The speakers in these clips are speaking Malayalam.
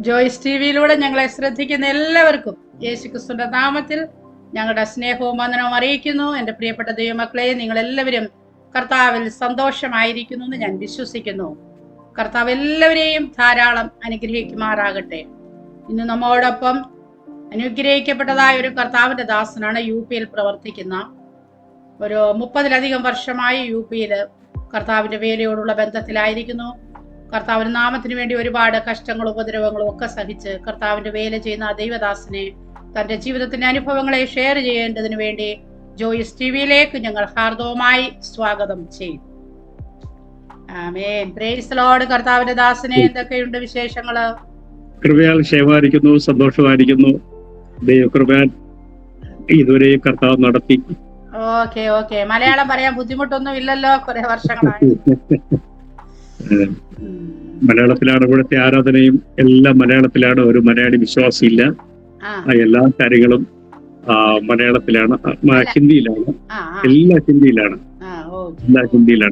ജോയ്സ് ടിവിയിലൂടെ ഞങ്ങളെ ശ്രദ്ധിക്കുന്ന എല്ലാവർക്കും യേശുക്രിസ്തുവിന്റെ നാമത്തിൽ ഞങ്ങളുടെ സ്നേഹവും വന്ദനവും അറിയിക്കുന്നു. എൻ്റെ പ്രിയപ്പെട്ട ദൈവമക്കളെ, നിങ്ങൾ എല്ലാവരും കർത്താവിൽ സന്തോഷമായിരിക്കുന്നു എന്ന് ഞാൻ വിശ്വസിക്കുന്നു. കർത്താവ് എല്ലാവരെയും ധാരാളം അനുഗ്രഹിക്കുമാറാകട്ടെ. ഇന്ന് നമ്മോടൊപ്പം അനുഗ്രഹിക്കപ്പെട്ടതായ ഒരു കർത്താവിന്റെ ദാസനാണ് UP-യിൽ പ്രവർത്തിക്കുന്ന. ഒരു 30-ലധികം വർഷമായി UP-യിൽ കർത്താവിന്റെ വേലയോടുള്ള ബന്ധത്തിലായിരിക്കുന്നു. കർത്താവിന്റെ നാമത്തിന് വേണ്ടി ഒരുപാട് കഷ്ടങ്ങളും ഉപദ്രവങ്ങളും ഒക്കെ സഹിച്ച് കർത്താവിന്റെ വേല ചെയ്യുന്ന ദൈവദാസനെ തന്റെ ജീവിതത്തിന്റെ അനുഭവങ്ങളെ ഷെയർ ചെയ്യേണ്ടതിന് വേണ്ടി ജോയ്സ് ടിവിയിലേക്ക് ഞങ്ങൾ ഹാർദവമായി സ്വാഗതം ചെയ്യും. ആമേൻ. Praise the lord. കർത്താവിന്റെ ദാസനെ, എന്തൊക്കെയുണ്ട് വിശേഷങ്ങള്? കൃപയാൽ ക്ഷേമമായിരിക്കുന്നു, സന്തോഷമായിരിക്കുന്നു. ദൈവകൃപയാൽ ഇതുവരെ കർത്താവ് നടത്തി. ഓക്കെ. മലയാളം പറയാൻ ബുദ്ധിമുട്ടൊന്നും ഇല്ലല്ലോ, കുറെ വർഷങ്ങളായി. മലയാളത്തിലാണ് ഇവിടുത്തെ ആരാധനയും എല്ലാം മലയാളത്തിലാണ്. ഒരു മലയാളി വിശ്വാസിയില്ല. എല്ലാ കാര്യങ്ങളും മലയാളത്തിലാണ്, ഹിന്ദിയിലാണ്, എല്ലാ ഹിന്ദിയിലാണ്.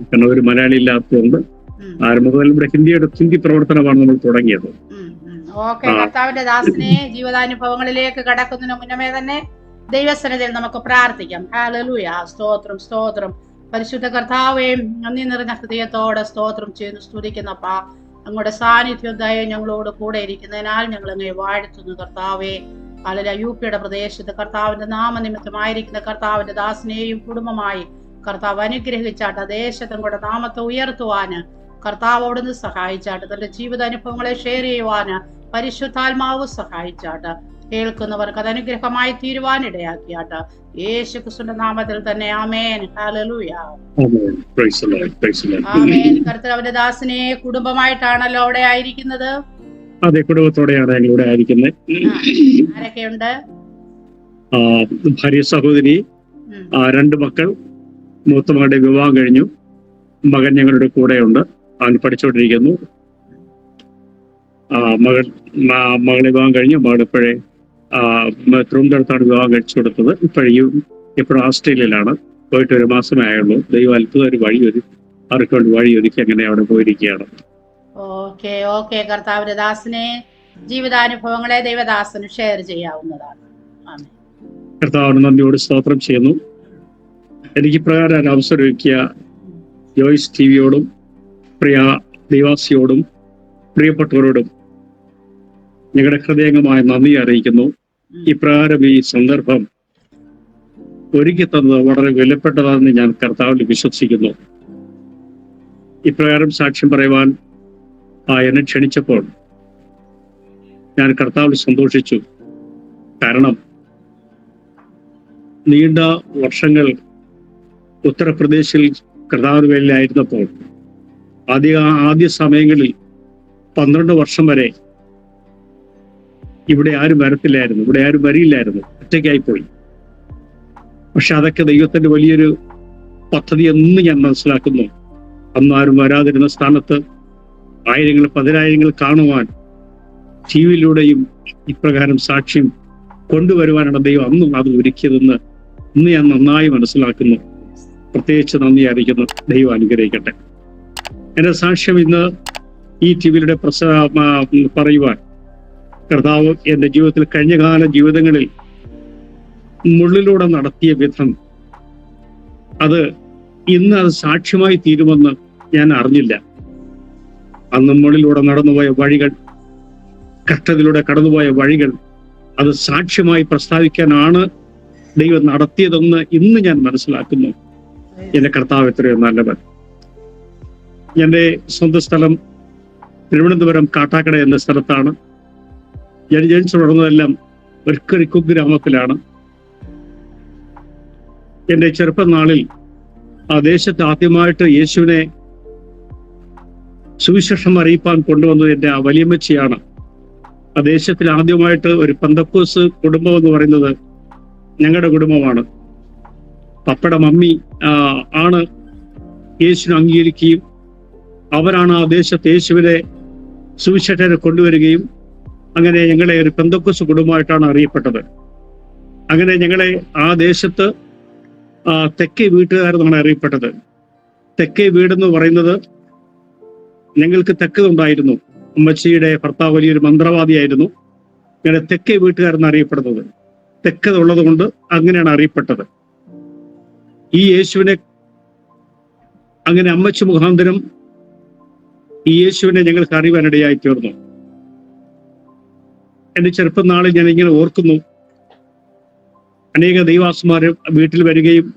കാരണം ഒരു മലയാളി ഇല്ലാത്തതുകൊണ്ട് ആരംഭം മുതൽ ഇവിടെ ഹിന്ദി പ്രവർത്തനമാണ് നമ്മൾ തുടങ്ങിയത്. കർത്താവിന്റെ ദാസനെ ജീവിതാനുഭവങ്ങളിലേക്ക് കടക്കുന്നതിന് മുന്നമേ തന്നെ ദൈവസന്നിധിയിൽ നമുക്ക് പ്രാർത്ഥിക്കാം. ഹല്ലേലൂയ. സ്തോത്രം സ്തോത്രം. പരിശുദ്ധ കർത്താവേ, നന്ദി നിറഞ്ഞ ഹൃദയത്തോടെ സ്തോത്രം ചെയ്യുന്നു, സ്തുതിക്കുന്നപ്പാ. അങ്ങയുടെ സാന്നിധ്യം ദയ ഞങ്ങളോട് കൂടെ ഇരിക്കുന്നതിനാൽ ഞങ്ങൾ അങ്ങേ വാഴ്ത്തുന്നു കർത്താവേ. അല്ലെങ്കിൽ UP-യുടെ പ്രദേശത്ത് കർത്താവിന്റെ നാമനിമിത്തമായിരിക്കുന്ന കർത്താവിന്റെ ദാസനെയും കുടുംബമായി കർത്താവ് അനുഗ്രഹിച്ചാട്ട് ദേശത്തും കൂടെ നാമത്തെ ഉയർത്തുവാന് കർത്താവ് അവിടുന്ന് സഹായിച്ചാട്ട്. തന്റെ ജീവിതാനുഭവങ്ങളെ ഷെയർ ചെയ്യുവാന് പരിശുദ്ധാത്മാവ് സഹായിച്ചാട്ട്. കേൾക്കുന്നവർക്ക് അത് അനുഗ്രഹമായി തീരുവാനിടയാക്കിയാട്ട്. യേശുക്രിസ്തുവിന്റെ നാമത്തിൽ തന്നെ ആമേൻ. ഹല്ലേലൂയ. ആമേൻ. കർത്താവിന്റെ ദാസനെ കുടുംബമായിട്ടാണല്ലോ അവിടെ ആയിരിക്കുന്നത്? അതെ, കുടുംബത്തോടെയാണ് ഞങ്ങളിവിടെ ആയിരിക്കുന്നത്. ആരൊക്കെയുണ്ട്? ഭാര്യ, സഹോദരി, 2 മക്കൾ. മൂത്ത മകളുടെ വിവാഹം കഴിഞ്ഞു. മകൻ ഞങ്ങളുടെ കൂടെയുണ്ട്, അവൻ പഠിച്ചുകൊണ്ടിരിക്കുന്നു. മകളെ വിവാഹം കഴിഞ്ഞു. മകളിപ്പോഴേ തിരുവനന്തപുരത്താണ് വിവാഹം കഴിച്ചു കൊടുത്തത്. ഇപ്പോഴും ഓസ്ട്രേലിയയിലാണ്. പോയിട്ട് 1 മാസമേ ആയുള്ളൂ. ദൈവം അത്ഭുതം ഒരു അവർക്ക് വേണ്ടി വഴിയൊരുക്കി അങ്ങനെ അവിടെ പോയിരിക്കുകയാണ്. ഓക്കെ. കർത്താവിന്റെ ദാസനെ ജീവിതാനുഭവങ്ങളെ ദൈവദാസന് ഷെയർ ചെയ്യാവുന്നതാണ്. കർത്താവിന് നന്ദിയോട് സ്തോത്രം ചെയ്യുന്നു. എനിക്ക് പ്രകാരം അവസരം ഒരുക്കിയ ജോയ്സ് ടിവിയോടും പ്രിയ ദൈവാസിയോടും പ്രിയപ്പെട്ടവരോടും ഞങ്ങളുടെ ഹൃദയംഗമായ നന്ദി അറിയിക്കുന്നു. ഇപ്രകാരം ഈ സന്ദർഭം ഒരുക്കി തന്നത് വളരെ വിലപ്പെട്ടതാണെന്ന് ഞാൻ കർത്താവിൽ വിശ്വസിക്കുന്നു. ഇപ്രകാരം സാക്ഷ്യം പറയുവാൻ എന്നെ ക്ഷണിച്ചപ്പോൾ ഞാൻ കർത്താവിൽ സന്തോഷിച്ചു. കാരണം നീണ്ട വർഷങ്ങൾ ഉത്തർപ്രദേശിൽ കർത്താവിന് വേലയിലായിരുന്നപ്പോൾ ആദ്യ സമയങ്ങളിൽ 12 വർഷം വരെ ഇവിടെ ആരും വരത്തില്ലായിരുന്നു, ഇവിടെ ആരും വരിയില്ലായിരുന്നു, ഒറ്റയ്ക്കായിപ്പോയി. പക്ഷെ അതൊക്കെ ദൈവത്തിന്റെ വലിയൊരു പദ്ധതി എന്ന് ഞാൻ മനസ്സിലാക്കുന്നു. അന്ന് ആരും വരാതിരുന്ന സ്ഥാനത്ത് ആയിരങ്ങൾ 10,000 കാണുവാൻ ടിവിയിലൂടെയും ഇപ്രകാരം സാക്ഷ്യം കൊണ്ടുവരുവാനാണ് ദൈവം അന്നും അത് ഒരുക്കിയതെന്ന് ഇന്ന് ഞാൻ നന്നായി മനസ്സിലാക്കുന്നു. പ്രത്യേകിച്ച് നന്ദി അറിയിക്കുന്നു. ദൈവം അനുഗ്രഹിക്കട്ടെ. എന്റെ സാക്ഷ്യം ഇന്ന് ഈ ടിവിയിലൂടെ പറയുവാൻ കർത്താവ് എന്റെ ജീവിതത്തിൽ കഴിഞ്ഞ കാല ജീവിതങ്ങളിൽ മുള്ളിലൂടെ നടത്തിയ വിധം ഇന്ന് അത് സാക്ഷ്യമായി തീരുമെന്ന് ഞാൻ അറിഞ്ഞില്ല. അന്ന് മുള്ളിലൂടെ നടന്നുപോയ വഴികൾ, കഷ്ടത്തിലൂടെ കടന്നുപോയ വഴികൾ അത് സാക്ഷ്യമായി പ്രസ്താവിക്കാനാണ് ദൈവം നടത്തിയതെന്ന് ഇന്ന് ഞാൻ മനസ്സിലാക്കുന്നു. എന്റെ കർത്താവ് എത്രയോ നല്ലവൻ. എന്റെ സ്വന്തം സ്ഥലം തിരുവനന്തപുരം കാട്ടാക്കട എന്ന സ്ഥലത്താണ്. ഞാൻ ജനിച്ചു വളർന്നതെല്ലാം ഒരു കുഗ്രാമത്തിലാണ്. എന്റെ ചെറുപ്പനാളിൽ ആ ദേശത്ത് ആദ്യമായിട്ട് യേശുവിനെ സുവിശേഷം അറിയിപ്പാൻ കൊണ്ടുവന്നത് എന്റെ വലിയമ്മച്ചിയാണ്. ആ ദേശത്തിൽ ആദ്യമായിട്ട് ഒരു പെന്തക്കോസ് കുടുംബം എന്ന് പറയുന്നത് ഞങ്ങളുടെ കുടുംബമാണ്. പപ്പയുടെ മമ്മി ആണ് യേശുവിനെ അംഗീകരിക്കുകയും അവരാണ് ആ ദേശത്ത് യേശുവിനെ സുവിശേഷനെ കൊണ്ടുവരികയും അങ്ങനെ ഞങ്ങളെ ഒരു പെന്തക്കോസ് കുടുംബമായിട്ടാണ് അറിയപ്പെട്ടത്. അങ്ങനെ ഞങ്ങളെ ആ ദേശത്ത് തെക്കേ വീട്ടുകാരെന്നാണ് അറിയപ്പെട്ടത്. തെക്കേ വീടെന്ന് പറയുന്നത് ഞങ്ങൾക്ക് തെക്കുണ്ടായിരുന്നു. അമ്മച്ചിയുടെ ഭർത്താവ് വലിയൊരു മന്ത്രവാദിയായിരുന്നു. ഇങ്ങനെ തെക്കേ വീട്ടുകാരെന്ന് അറിയപ്പെടുന്നത്. തെക്കതുള്ളത് കൊണ്ട് അങ്ങനെയാണ് അറിയപ്പെട്ടത്. ഈ യേശുവിനെ അങ്ങനെ അമ്മച്ചി മുഖാന്തരം ഈ യേശുവിനെ ഞങ്ങൾക്ക് അറിയാനിടയായി തീർന്നു. എന്റെ ചെറുപ്പം നാളിൽ ഞാൻ ഇങ്ങനെ ഓർക്കുന്നു, അനേക ദൈവാസന്മാർ വീട്ടിൽ വരികയും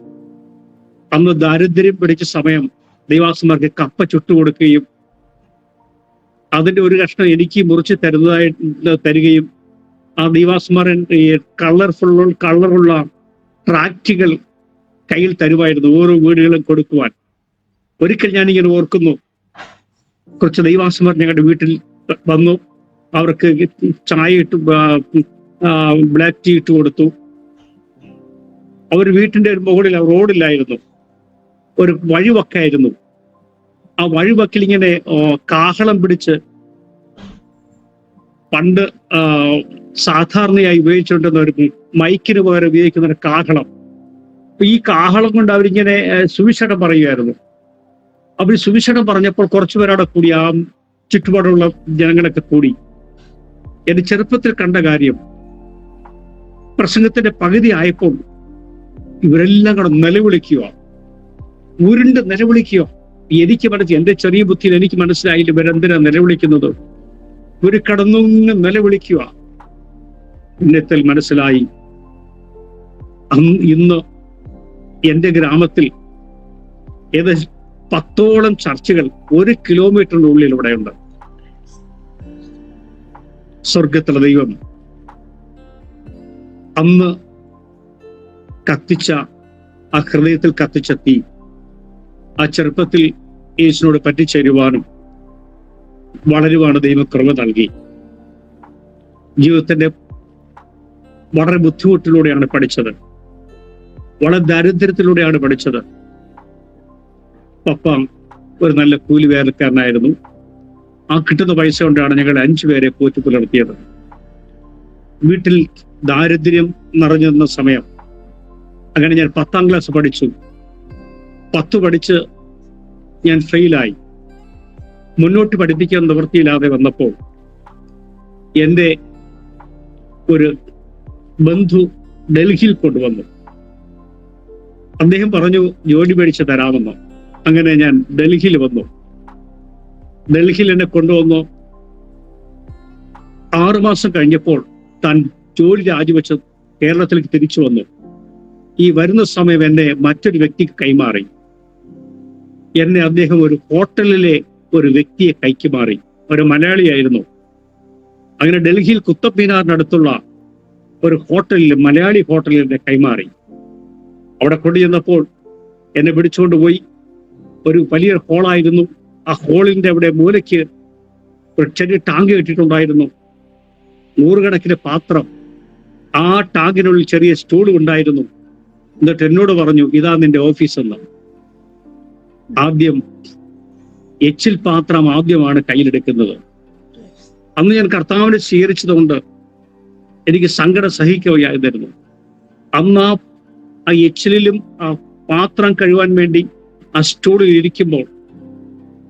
അന്ന് ദാരിദ്ര്യം പിടിച്ച സമയം ദൈവാസന്മാർക്ക് കപ്പ ചുട്ടുകൊടുക്കുകയും അതിന്റെ ഒരു കഷ്ണം എനിക്ക് മുറിച്ച് തരികയും ആ ദൈവാസന്മാരൻ ഈ കളറുള്ള ട്രാക്റ്റുകൾ കയ്യിൽ തരുമായിരുന്നു, ഓരോ വീടുകളും കൊടുക്കുവാൻ. ഒരിക്കൽ ഞാനിങ്ങനെ ഓർക്കുന്നു, കുറച്ച് ദൈവാസന്മാർ ഞങ്ങളുടെ വീട്ടിൽ വന്നു. അവർക്ക് ചായ ഇട്ട് ബ്ലാക്ക് ടീ ഇട്ട് കൊടുത്തു. അവർ വീട്ടിന്റെ മുകളിൽ റോഡിലായിരുന്നു, ഒരു വഴിവക്കായിരുന്നു. ആ വഴിവക്കിൽ ഇങ്ങനെ കാഹളം പിടിച്ച് പണ്ട് സാധാരണയായി ഉപയോഗിച്ചുകൊണ്ടിരുന്ന ഒരു മൈക്കിന് പകരം ഉപയോഗിക്കുന്ന ഒരു കാഹളം. ഈ കാഹളം കൊണ്ട് അവരിങ്ങനെ സുവിശേഷം പറയുമായിരുന്നു. അവർ സുവിശേഷം പറഞ്ഞപ്പോൾ കുറച്ചുപേരവിടെ കൂടി, ആ ചുറ്റുപാടുള്ള ജനങ്ങളൊക്കെ കൂടി. എന്റെ ചെറുപ്പത്തിൽ കണ്ട കാര്യം, പ്രസംഗത്തിന്റെ പകുതി ആയപ്പോൾ ഇവരെല്ലാം കൂടെ നിലവിളിക്കുക, ഉരുണ്ട് നിലവിളിക്കുക. എനിക്ക് എന്റെ ചെറിയ ബുദ്ധിയിൽ എനിക്ക് മനസ്സിലായില്ല ഇവരെന്തിനാ നിലവിളിക്കുന്നത്. ഇവര് കടന്നുങ്ങ് നിലവിളിക്കുക. ഇന്നത്തിൽ മനസ്സിലായി, ഇന്ന് എന്റെ ഗ്രാമത്തിൽ ഏകദേശം 10ഓളം ചർച്ചുകൾ 1 കിലോമീറ്ററിനുള്ളിൽ ഇവിടെയുണ്ട്. സ്വർഗത്തിലെ ദൈവം അന്ന് കത്തിച്ച ആ ഹൃദയത്തിൽ കത്തിച്ച തീ ആ ചെറുപ്പത്തിൽ യേശുവിനോട് പറ്റിച്ചേരുവാനും വളരുവാണ് ദൈവകൃപ നൽകി. ജീവിതത്തിന്റെ വളരെ ബുദ്ധിമുട്ടിലൂടെയാണ് പഠിച്ചത്, വളരെ ദാരിദ്ര്യത്തിലൂടെയാണ് പഠിച്ചത്. പപ്പ ഒരു നല്ല കൂലി വേലക്കാരനായിരുന്നു. ആ കിട്ടുന്ന പൈസ കൊണ്ടാണ് ഞങ്ങൾ 5 പേരെ പോറ്റി പുലർത്തിയത്. വീട്ടിൽ ദാരിദ്ര്യം നിറഞ്ഞിരുന്ന സമയം. അങ്ങനെ ഞാൻ 10ാം ക്ലാസ് പഠിച്ചു. 10 പഠിച്ച് ഞാൻ ഫെയിലായി. മുന്നോട്ട് പഠിപ്പിക്കാൻ നിവൃത്തിയില്ലാതെ വന്നപ്പോൾ എൻ്റെ ഒരു ബന്ധു ഡൽഹിയിൽ കൊണ്ടുവന്നു. അദ്ദേഹം പറഞ്ഞു ജോലി മേടിച്ച് തരാമെന്ന്. അങ്ങനെ ഞാൻ ഡൽഹിയിൽ വന്നു. ഡൽഹിയിൽ എന്നെ കൊണ്ടുവന്നു. 6 മാസം കഴിഞ്ഞപ്പോൾ താൻ ജോലി രാജിവെച്ച് കേരളത്തിലേക്ക് തിരിച്ചു വന്നു. ഈ വരുന്ന സമയം എന്നെ മറ്റൊരു വ്യക്തിക്ക് കൈമാറി. എന്നെ അദ്ദേഹം ഒരു ഹോട്ടലിലെ ഒരു വ്യക്തിയെ കൈമാറി. ഒരു മലയാളിയായിരുന്നു. അങ്ങനെ ഡൽഹിയിൽ കുത്തബ് മീനാറിനടുത്തുള്ള ഒരു ഹോട്ടലിൽ, മലയാളി ഹോട്ടലിൽ എന്നെ കൈമാറി. അവിടെ കൊണ്ടുചെന്നപ്പോൾ എന്നെ പിടിച്ചുകൊണ്ടുപോയി. ഒരു വലിയ ഹോളായിരുന്നു. ആ ഹോളിന്റെ അവിടെ മൂലയ്ക്ക് ഒരു ചെറിയ ടാങ്ക് കെട്ടിയിട്ടുണ്ടായിരുന്നു. 100 കണക്കിന് പാത്രം. ആ ടാങ്കിനുള്ളിൽ ചെറിയ സ്റ്റൂൾ ഉണ്ടായിരുന്നു. എന്നിട്ട് എന്നോട് പറഞ്ഞു, ഇതാ നിന്റെ ഓഫീസ് എന്ന്. ആദ്യം എച്ചിൽ പാത്രം ആദ്യമാണ് കയ്യിലെടുക്കുന്നത്. അന്ന് ഞാൻ കർത്താവിനെ സ്വീകരിച്ചതുകൊണ്ട് എനിക്ക് സങ്കടം സഹിക്കുകയായിരുന്നു. അന്ന് ആ എച്ചിലും ആ പാത്രം കഴുകാൻ വേണ്ടി ആ സ്റ്റൂളിൽ ഇരിക്കുമ്പോൾ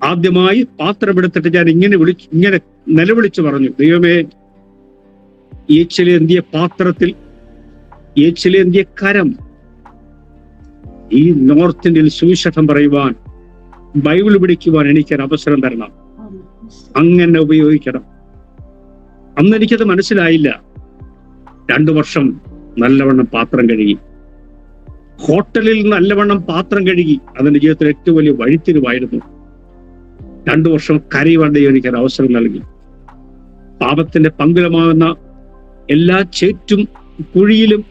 ആദ്യമായി പാത്രം എടുത്തിട്ട് ഞാൻ ഇങ്ങനെ നിലവിളിച്ചു പറഞ്ഞു, ദൈവമേ, എച്ചിലേന്തിയ പാത്രത്തിൽ എച്ചിലേന്തിയ കരം ഈ നോർത്ത് ഇന്ത്യയിൽ സുവിശേഷം പറയുവാൻ, ബൈബിൾ പിടിക്കുവാൻ എനിക്കൊരു അവസരം തരണം. അങ്ങനെ ഉപയോഗിക്കണം. അന്ന് എനിക്കത് മനസ്സിലായില്ല. 2 വർഷം നല്ലവണ്ണം പാത്രം കഴുകി. ഹോട്ടലിൽ നല്ലവണ്ണം പാത്രം കഴുകി. അതെന്റെ ജീവിതത്തിൽ ഏറ്റവും വലിയ വഴിത്തിരിവായിരുന്നു. 2 വർഷം കരയുവാൻ എനിക്കൊരു അവസരം നൽകി. പാപത്തിന്റെ പങ്കുലമാകുന്ന എല്ലാ ചേറ്റും കുഴിയിലും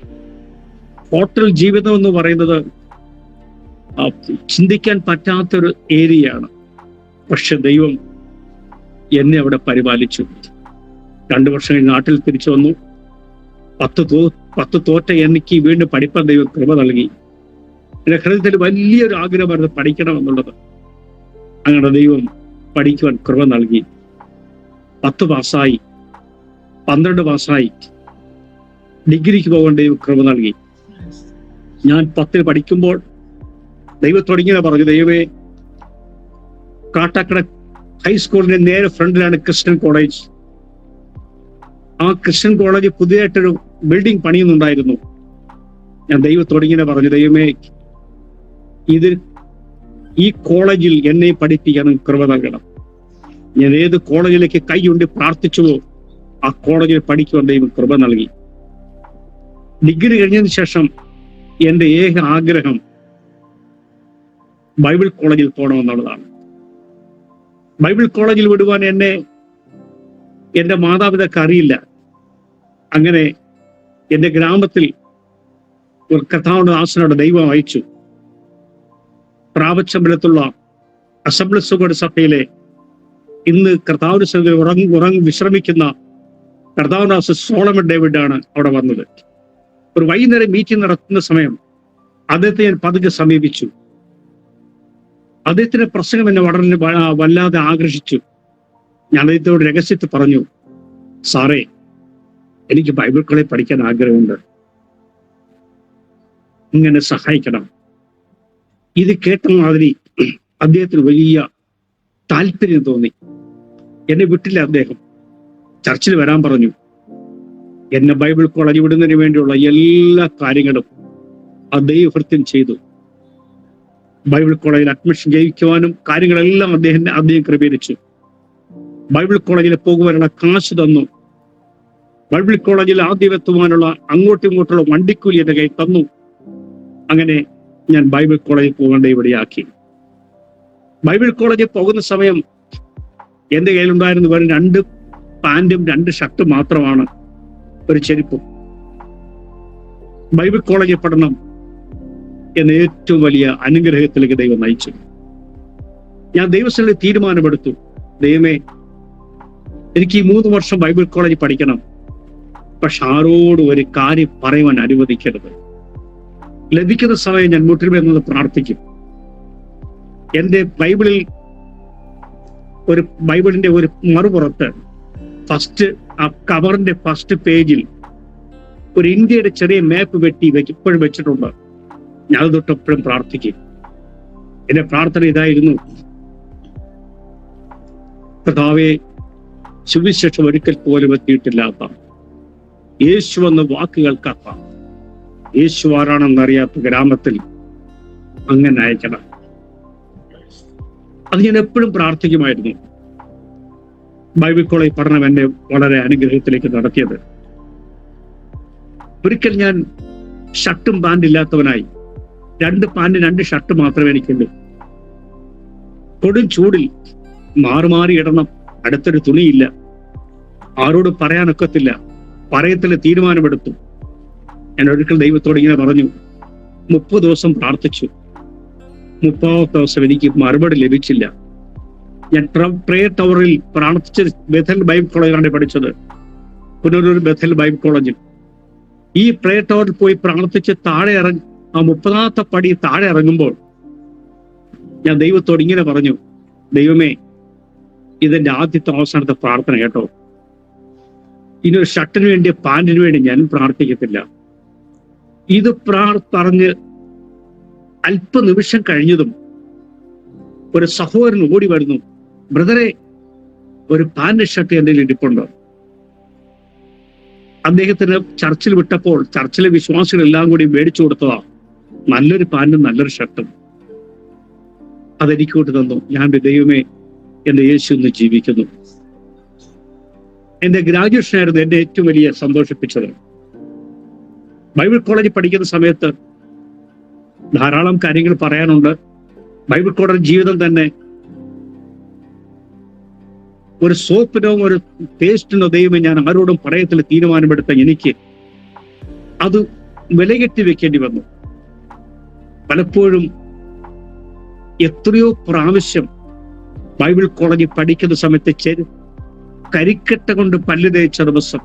ഹോട്ടൽ ജീവിതം എന്ന് പറയുന്നത് ചിന്തിക്കാൻ പറ്റാത്തൊരു ഏരിയയാണ്. പക്ഷെ ദൈവം എന്നെ അവിടെ പരിപാലിച്ചു. 2 വർഷം കഴിഞ്ഞ് നാട്ടിൽ തിരിച്ചു വന്നു. 10 തോറ്റ എനിക്ക് വീണ്ടും പഠിപ്പാൻ ദൈവം കൃപ നൽകി. എന്റെ ഹൃദയത്തിൽ വലിയൊരു ആഗ്രഹമായിരുന്നു പഠിക്കണമെന്നുള്ളത്. അങ്ങനെ ദൈവം പഠിക്കുവാൻ കൃപ നൽകി. 10 പാസ്സായി, 12 പാസ്സായി, ഡിഗ്രിക്ക് പോകാൻ ദൈവം കൃപ നൽകി. ഞാൻ 10 പഠിക്കുമ്പോൾ ദൈവത്തോട് ഇങ്ങനെ പറഞ്ഞു, ദൈവമേ, കാട്ടാക്കട ഹൈസ്കൂളിന്റെ നേരെ ഫ്രണ്ടിലാണ് ക്രിസ്ത്യൻ കോളേജ്. ആ ക്രിസ്ത്യൻ കോളേജ് പുതിയതായിട്ടൊരു ബിൽഡിംഗ് പണിയുന്നുണ്ടായിരുന്നു. ഞാൻ ദൈവത്തോട് ഇങ്ങനെ പറഞ്ഞു, ദൈവമേ, ഈ കോളേജിൽ എന്നെ പഠിപ്പിക്കാൻ കൃപ നൽകണം. ഞാൻ ഏത് കോളേജിലേക്ക് കൈകൊണ്ട് പ്രാർത്ഥിച്ചുവോ ആ കോളേജിൽ പഠിക്കുവാൻ ദൈവം കൃപ നൽകി. ഡിഗ്രി കഴിഞ്ഞതിന് ശേഷം എന്റെ ഏക ആഗ്രഹം ബൈബിൾ കോളേജിൽ പോകണമെന്നുള്ളതാണ്. ബൈബിൾ കോളേജിൽ വിടുവാൻ എന്റെ മാതാപിതാക്കൾ അറിയില്ല. അങ്ങനെ എന്റെ ഗ്രാമത്തിൽ ഒരു കർത്താവിന്റെ ദാസനോട് ദൈവം അയച്ചു. പ്രാപച്ചമ്പലത്തുള്ള അസംബ്ലീസ് ഓഫ് ഗോഡ് സഭയിലെ ഇന്ന് കർത്താവിന്റെ സന്നിധിയിൽ ഉറങ്ങി വിശ്രമിക്കുന്ന കർത്താവിന്റെ ദാസൻ സോളമൻ ഡേവിഡ് ആണ് അവിടെ വന്നത്. ഒരു വൈകുന്നേരം മീറ്റിംഗ് നടത്തുന്ന സമയം അദ്ദേഹത്തെ ഞാൻ പതുക്കെ സമീപിച്ചു. അദ്ദേഹത്തിന്റെ പ്രസംഗം എന്നെ വളരെ വല്ലാതെ ആകർഷിച്ചു. ഞാൻ അദ്ദേഹത്തോട് രഹസ്യത്തിൽ പറഞ്ഞു, സാറേ, എനിക്ക് ബൈബിൾ കോളേജ് പഠിക്കാൻ ആഗ്രഹമുണ്ട്, ഇങ്ങനെ സഹായിക്കണം. ഇത് കേട്ട മാതിരി അദ്ദേഹത്തിന് വലിയ താല്പര്യം തോന്നി. എന്നെ വിട്ടില്ല. അദ്ദേഹം ചർച്ചിൽ വരാൻ പറഞ്ഞു. എന്നെ ബൈബിൾ കോളേജ് വിടുന്നതിന് വേണ്ടിയുള്ള എല്ലാ കാര്യങ്ങളും അദ്ദേഹം ചെയ്തു. ബൈബിൾ കോളേജിൽ അഡ്മിഷൻ ജയിക്കുവാനും കാര്യങ്ങളെല്ലാം അദ്ദേഹം ക്രമീകരിച്ചു. ബൈബിൾ കോളേജിൽ പോകുവാനുള്ള കാശ് തന്നു. ബൈബിൾ കോളേജിൽ ആദ്യം എത്തുവാനുള്ള അങ്ങോട്ടും ഇങ്ങോട്ടുള്ള വണ്ടിക്കൂലി എന്റെ കയ്യിൽ തന്നു. അങ്ങനെ ഞാൻ ബൈബിൾ കോളേജിൽ പോകേണ്ട ഇവിടെയാക്കി. ബൈബിൾ കോളേജിൽ പോകുന്ന സമയം എന്റെ കയ്യിലുണ്ടായിരുന്ന വെറും 2 പാന്റും 2 ഷർട്ടും മാത്രമാണ്, ഒരു ചെരുപ്പും. ബൈബിൾ കോളേജിൽ പഠനം എന്ന ഏറ്റവും വലിയ അനുഗ്രഹത്തിലേക്ക് ദൈവം നയിച്ചു. ഞാൻ ദൈവസ്ഥലിൽ തീരുമാനമെടുത്തു, ദൈവമേ, എനിക്ക് ഈ 3 വർഷം ബൈബിൾ കോളേജിൽ പഠിക്കണം. പക്ഷെ ആരോടും ഒരു കാര്യം പറയുവാൻ അനുവദിക്കരുത്. ലഭിക്കുന്ന സമയം ഞാൻ മുട്ടിൽ പ്രാർത്ഥിക്കും. എന്റെ ബൈബിളിന്റെ ഒരു മറുപുറത്ത് ആ കവറിന്റെ ഫസ്റ്റ് പേജിൽ ഒരു ഇന്ത്യയുടെ ചെറിയ മാപ്പ് ഇപ്പോഴും വെച്ചിട്ടുണ്ട്. ഞാൻ അത് തൊട്ടെപ്പോഴും പ്രാർത്ഥിക്കും. എന്റെ പ്രാർത്ഥന ഇതായിരുന്നു, കർത്താവേ, സുവിശേഷം ഒരിക്കൽ പോലും എത്തിയിട്ടില്ലാത്ത യേശു എന്ന വാക്ക് കേൾക്കാത്ത, യേശു ആരാണെന്നറിയാത്ത ഗ്രാമത്തിൽ അങ്ങനെ അയക്കണം. അത് ഞാൻ എപ്പോഴും പ്രാർത്ഥിക്കുമായിരുന്നു. ബൈബിൾ കോളേജ് പഠനം എന്നെ വളരെ അനുഗ്രഹത്തിലേക്ക് നടത്തിയത്. ഒരിക്കൽ ഞാൻ ഷർട്ടും പാൻറ് ഇല്ലാത്തവനായി, 2 പാൻറ് 2 ഷർട്ട് മാത്രമേ എനിക്കുള്ളൂ. കൊടും ചൂടിൽ മാറി ഇടണം, അടുത്തൊരു തുണിയില്ല, ആരോട് പറയാനൊക്കത്തില്ല. പറയത്തില്ല, തീരുമാനമെടുത്തു. ഞാൻ ഒരിക്കൽ ദൈവത്തോട് ഇങ്ങനെ പറഞ്ഞു, 30 ദിവസം പ്രാർത്ഥിച്ചു. 30ാമത്തെ ദിവസം എനിക്ക് മറുപടി ലഭിച്ചില്ല. ഞാൻ പ്രേയർ ടവറിൽ പ്രാർത്ഥിച്ച് ബെഥൽ ബൈബിൾ കോളേജിലാണ് പഠിച്ചത്, പുനലൂർ ബെഥൽ ബൈബിൾ കോളേജിൽ. ഈ പ്രേയർ ടവറിൽ പോയി പ്രാർത്ഥിച്ച് താഴെ ഇറങ്ങി ആ 30ാമത്തെ പടി താഴെ ഇറങ്ങുമ്പോൾ ഞാൻ ദൈവത്തോട് ഇങ്ങനെ പറഞ്ഞു, ദൈവമേ, ഇതെന്റെ ആദ്യത്തെ അവസാനത്തെ പ്രാർത്ഥന കേട്ടോ. ഇനി ഒരു ഷർട്ടിന് വേണ്ടി പാൻറിന് വേണ്ടി ഞാൻ പ്രാർത്ഥിക്കത്തില്ല. ഇത് പറഞ്ഞ് അല്പനിമിഷം കഴിഞ്ഞതും ഒരു സഹോദരൻ ഓടി വരുന്നു, ബ്രദറെ, ഒരു പാന്റ് ഷർട്ട് എൻ്റെ ഇരിപ്പുണ്ട്. അദ്ദേഹത്തിന് ചർച്ചിൽ വിട്ടപ്പോൾ ചർച്ചിലെ വിശ്വാസികളെല്ലാം കൂടി മേടിച്ചു കൊടുത്തതാ നല്ലൊരു പാന്റും നല്ലൊരു ഷർട്ടും. അതെനിക്കോട്ട് തന്നു. ഞാൻ ദൈവമേ, എന്റെ യേശു ഇന്ന് ജീവിക്കുന്നു. എന്റെ ഗ്രാജുവേഷൻ ആയിരുന്നു എന്നെ ഏറ്റവും വലിയ സന്തോഷിപ്പിച്ചത്. ബൈബിൾ കോളേജിൽ പഠിക്കുന്ന സമയത്ത് ധാരാളം കാര്യങ്ങൾ പറയാനുണ്ട്. ബൈബിൾ കോളേജ് ജീവിതം തന്നെ ഒരു സോപ്പിനോ ഒരു പേസ്റ്റിനോ ദൈവമേ ഞാൻ ആരോടും പറയത്തിൽ തീരുമാനമെടുത്ത എനിക്ക് അത് വിലകെട്ടി വെക്കേണ്ടി വന്നു. പലപ്പോഴും എത്രയോ പ്രാവശ്യം ബൈബിൾ കോളേജിൽ പഠിക്കുന്ന സമയത്ത് കരിക്കട്ട കൊണ്ട് പല്ല് തേച്ച ദിവസം,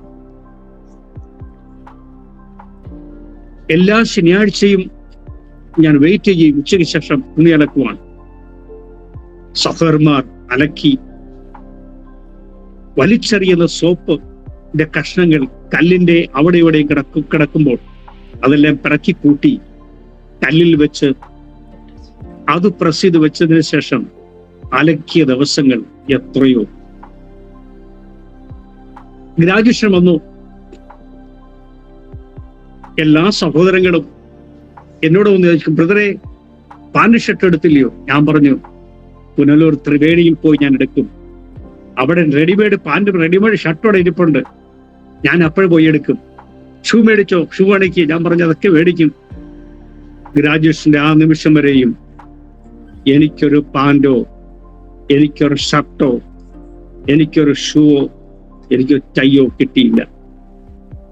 എല്ലാ ശനിയാഴ്ചയും ഞാൻ വെയിറ്റ് ചെയ്യും. ഉച്ചയ്ക്ക് ശേഷം തുണി അലക്കുവാൻ സഹോദരന്മാർ അലക്കി വലിച്ചെറിയുന്ന സോപ്പിന്റെ കഷ്ണങ്ങൾ കല്ലിന്റെ അവിടെ ഇവിടെയും കിടക്കുമ്പോൾ അതെല്ലാം പിറക്കി കൂട്ടി കല്ലിൽ വെച്ച് അത് പ്രസ് ചെയ്ത് വെച്ചതിന് ശേഷം അലക്കിയ ദിവസങ്ങൾ എത്രയോ. ഗ്രാജുവേഷൻ വന്നു. എല്ലാ സഹോദരങ്ങളും എന്നോട് വന്ന് ചോദിക്കും, ബ്രദറെ പാന്റ് ഷർട്ട് എടുത്തില്ലയോ? ഞാൻ പറഞ്ഞു, പുനലൂർ ത്രിവേണിയിൽ പോയി ഞാൻ എടുക്കും. അവിടെ റെഡിമെയ്ഡ് പാന്റും റെഡിമെയ്ഡ് ഷർട്ടോടെ ഇരിപ്പുണ്ട്, ഞാൻ അപ്പോഴും പോയി എടുക്കും. ഷൂ മേടിച്ചോ? ഷൂ അടയ്ക്ക്. ഞാൻ പറഞ്ഞു, അതൊക്കെ മേടിക്കും. ഗ്രാജുവേഷന്റെ ആ നിമിഷം വരെയും എനിക്കൊരു പാന്റോ, എനിക്കൊരു ഷർട്ടോ, എനിക്കൊരു ഷൂവോ, എനിക്കൊരു ടൈയോ കിട്ടിയില്ല.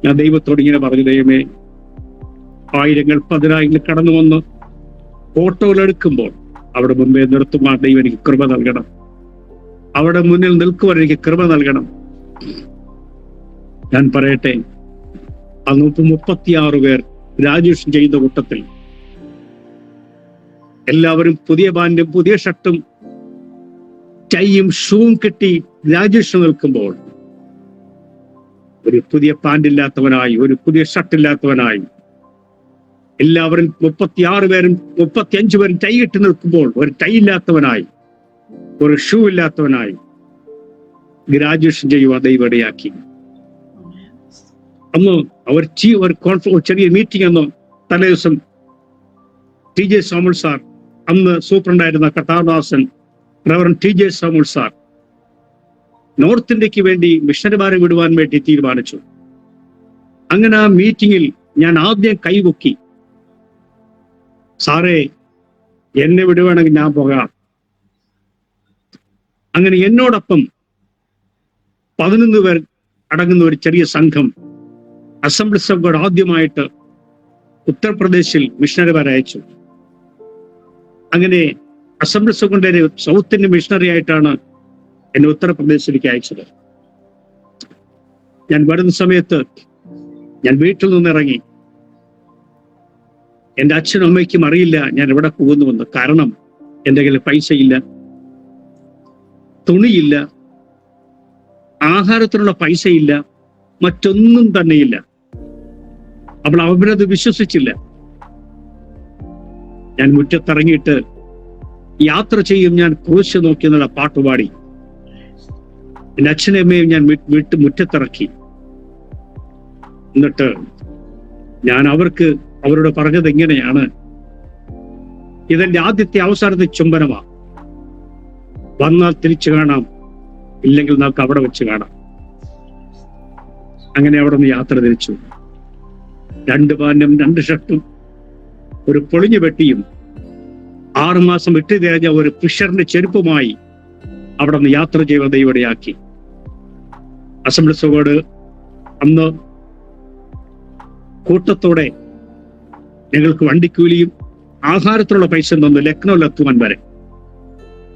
ഞാൻ ദൈവത്തോട് ഇങ്ങനെ പറഞ്ഞു, ദൈവമേ, ആയിരങ്ങൾ പതിനായിരങ്ങൾ കടന്നു വന്ന് ഫോട്ടോകൾ എടുക്കുമ്പോൾ അവിടെ മുമ്പേ നിർത്തുവാൻ ദൈവം എനിക്ക് കൃപ നൽകണം. അവിടെ മുന്നിൽ നിൽക്കുവാൻ എനിക്ക് കൃപ നൽകണം. ഞാൻ പറയട്ടെ, ആ 36 പേർ ഗ്രാജുവേഷൻ ചെയ്യുന്ന കൂട്ടത്തിൽ എല്ലാവരും പുതിയ പാന്റും പുതിയ ഷർട്ടും ടൈയും ഷൂവും കെട്ടി ഗ്രാജുവേഷൻ നിൽക്കുമ്പോൾ ഒരു പുതിയ പാന്റ് ഇല്ലാത്തവനായി, ഒരു പുതിയ ഷർട്ട് ഇല്ലാത്തവനായി, എല്ലാവരും 36 പേരും 35 പേരും ടൈ കെട്ടി നിൽക്കുമ്പോൾ ഒരു ടൈ ഇല്ലാത്തവനായി, ഒരു ഷൂ ഇല്ലാത്തവനായി ഗ്രാജുവേഷൻ ചെയ്യുവാൻ ദൈവം ഇടയാക്കി. അന്ന് അവർ ചെറിയ മീറ്റിംഗ് അന്ന് തലേ ദിവസം TJ സാമുൽ സാർ, അന്ന് സൂപ്രണ്ടായിരുന്ന കർത്താവദാസൻ reverend TJ Samuel sir north ഇന്ത്യക്ക് വേണ്ടി മിഷണറിമാരെ വിടുവാൻ വേണ്ടി തീരുമാനിച്ചു. അങ്ങനെ ആ മീറ്റിംഗിൽ ഞാൻ ആദ്യം കൈപൊക്കി, സാറേ എന്നെ വിടുവാണെങ്കിൽ ഞാൻ പോകാം. അങ്ങനെ എന്നോടൊപ്പം 11 പേർ അടങ്ങുന്ന ഒരു ചെറിയ സംഘം അസംബ്ലീസ് ഓഫ് ഗോഡ് ആദ്യമായിട്ട് ഉത്തർപ്രദേശിൽ മിഷണറിമാരെ അയച്ചു. അങ്ങനെ അസംബ്ലീസ് ഓഫ് ഗോഡിന്റെ സൗത്ത് ഇന്ത്യൻ മിഷണറി ആയിട്ടാണ് എന്നെ ഉത്തർപ്രദേശിലേക്ക് അയച്ചത്. ഞാൻ വരുന്ന സമയത്ത് ഞാൻ വീട്ടിൽ നിന്ന് ഇറങ്ങി. എൻ്റെ അച്ഛനും അമ്മയ്ക്കും അറിയില്ല ഞാൻ എവിടെ പോകുന്നുവെന്ന്. കാരണം എൻ്റെ കയ്യിൽ പൈസയില്ല, തുണിയില്ല, ആഹാരത്തിനുള്ള പൈസയില്ല, മറ്റൊന്നും തന്നെയില്ല. അപ്പോൾ അവരത് വിശ്വസിച്ചില്ല. ഞാൻ മുറ്റത്തിറങ്ങിയിട്ട് യാത്ര ചെയ്യും ഞാൻ ക്രൂശ് നോക്കി എന്നുള്ള പാട്ടുപാടി എൻ്റെ അച്ഛനും അമ്മയും ഞാൻ മുറ്റത്തിറക്കി. എന്നിട്ട് ഞാൻ അവരോട് പറഞ്ഞത് എങ്ങനെയാണ്, ഇതെന്റെ ആദ്യത്തെ അവസാനത്തെ ചുംബനമാണ്. വന്നാൽ തിരിച്ചു കാണാം, ഇല്ലെങ്കിൽ നമുക്ക് അവിടെ വെച്ച് കാണാം. അങ്ങനെ അവിടെ നിന്ന് യാത്ര തിരിച്ചു. 2 പാന്റും 2 ഷർട്ടും ഒരു പൊളിഞ്ഞു വെട്ടിയും 6 മാസം വിട്ടു തിരഞ്ഞ ഒരു ഫിഷറിന്റെ ചെരുപ്പുമായി അവിടെ നിന്ന് യാത്ര ചെയ്യുന്ന ദൈവടയാക്കി. അസംബ്ലീസ് ഓഫ് ഗോഡ് അന്ന് കൂട്ടത്തോടെ ഞങ്ങൾക്ക് വണ്ടിക്കൂലിയും ആഹാരത്തിനുള്ള പൈസ തന്നു ലക്നൌവിലെത്തുവാൻ വരെ.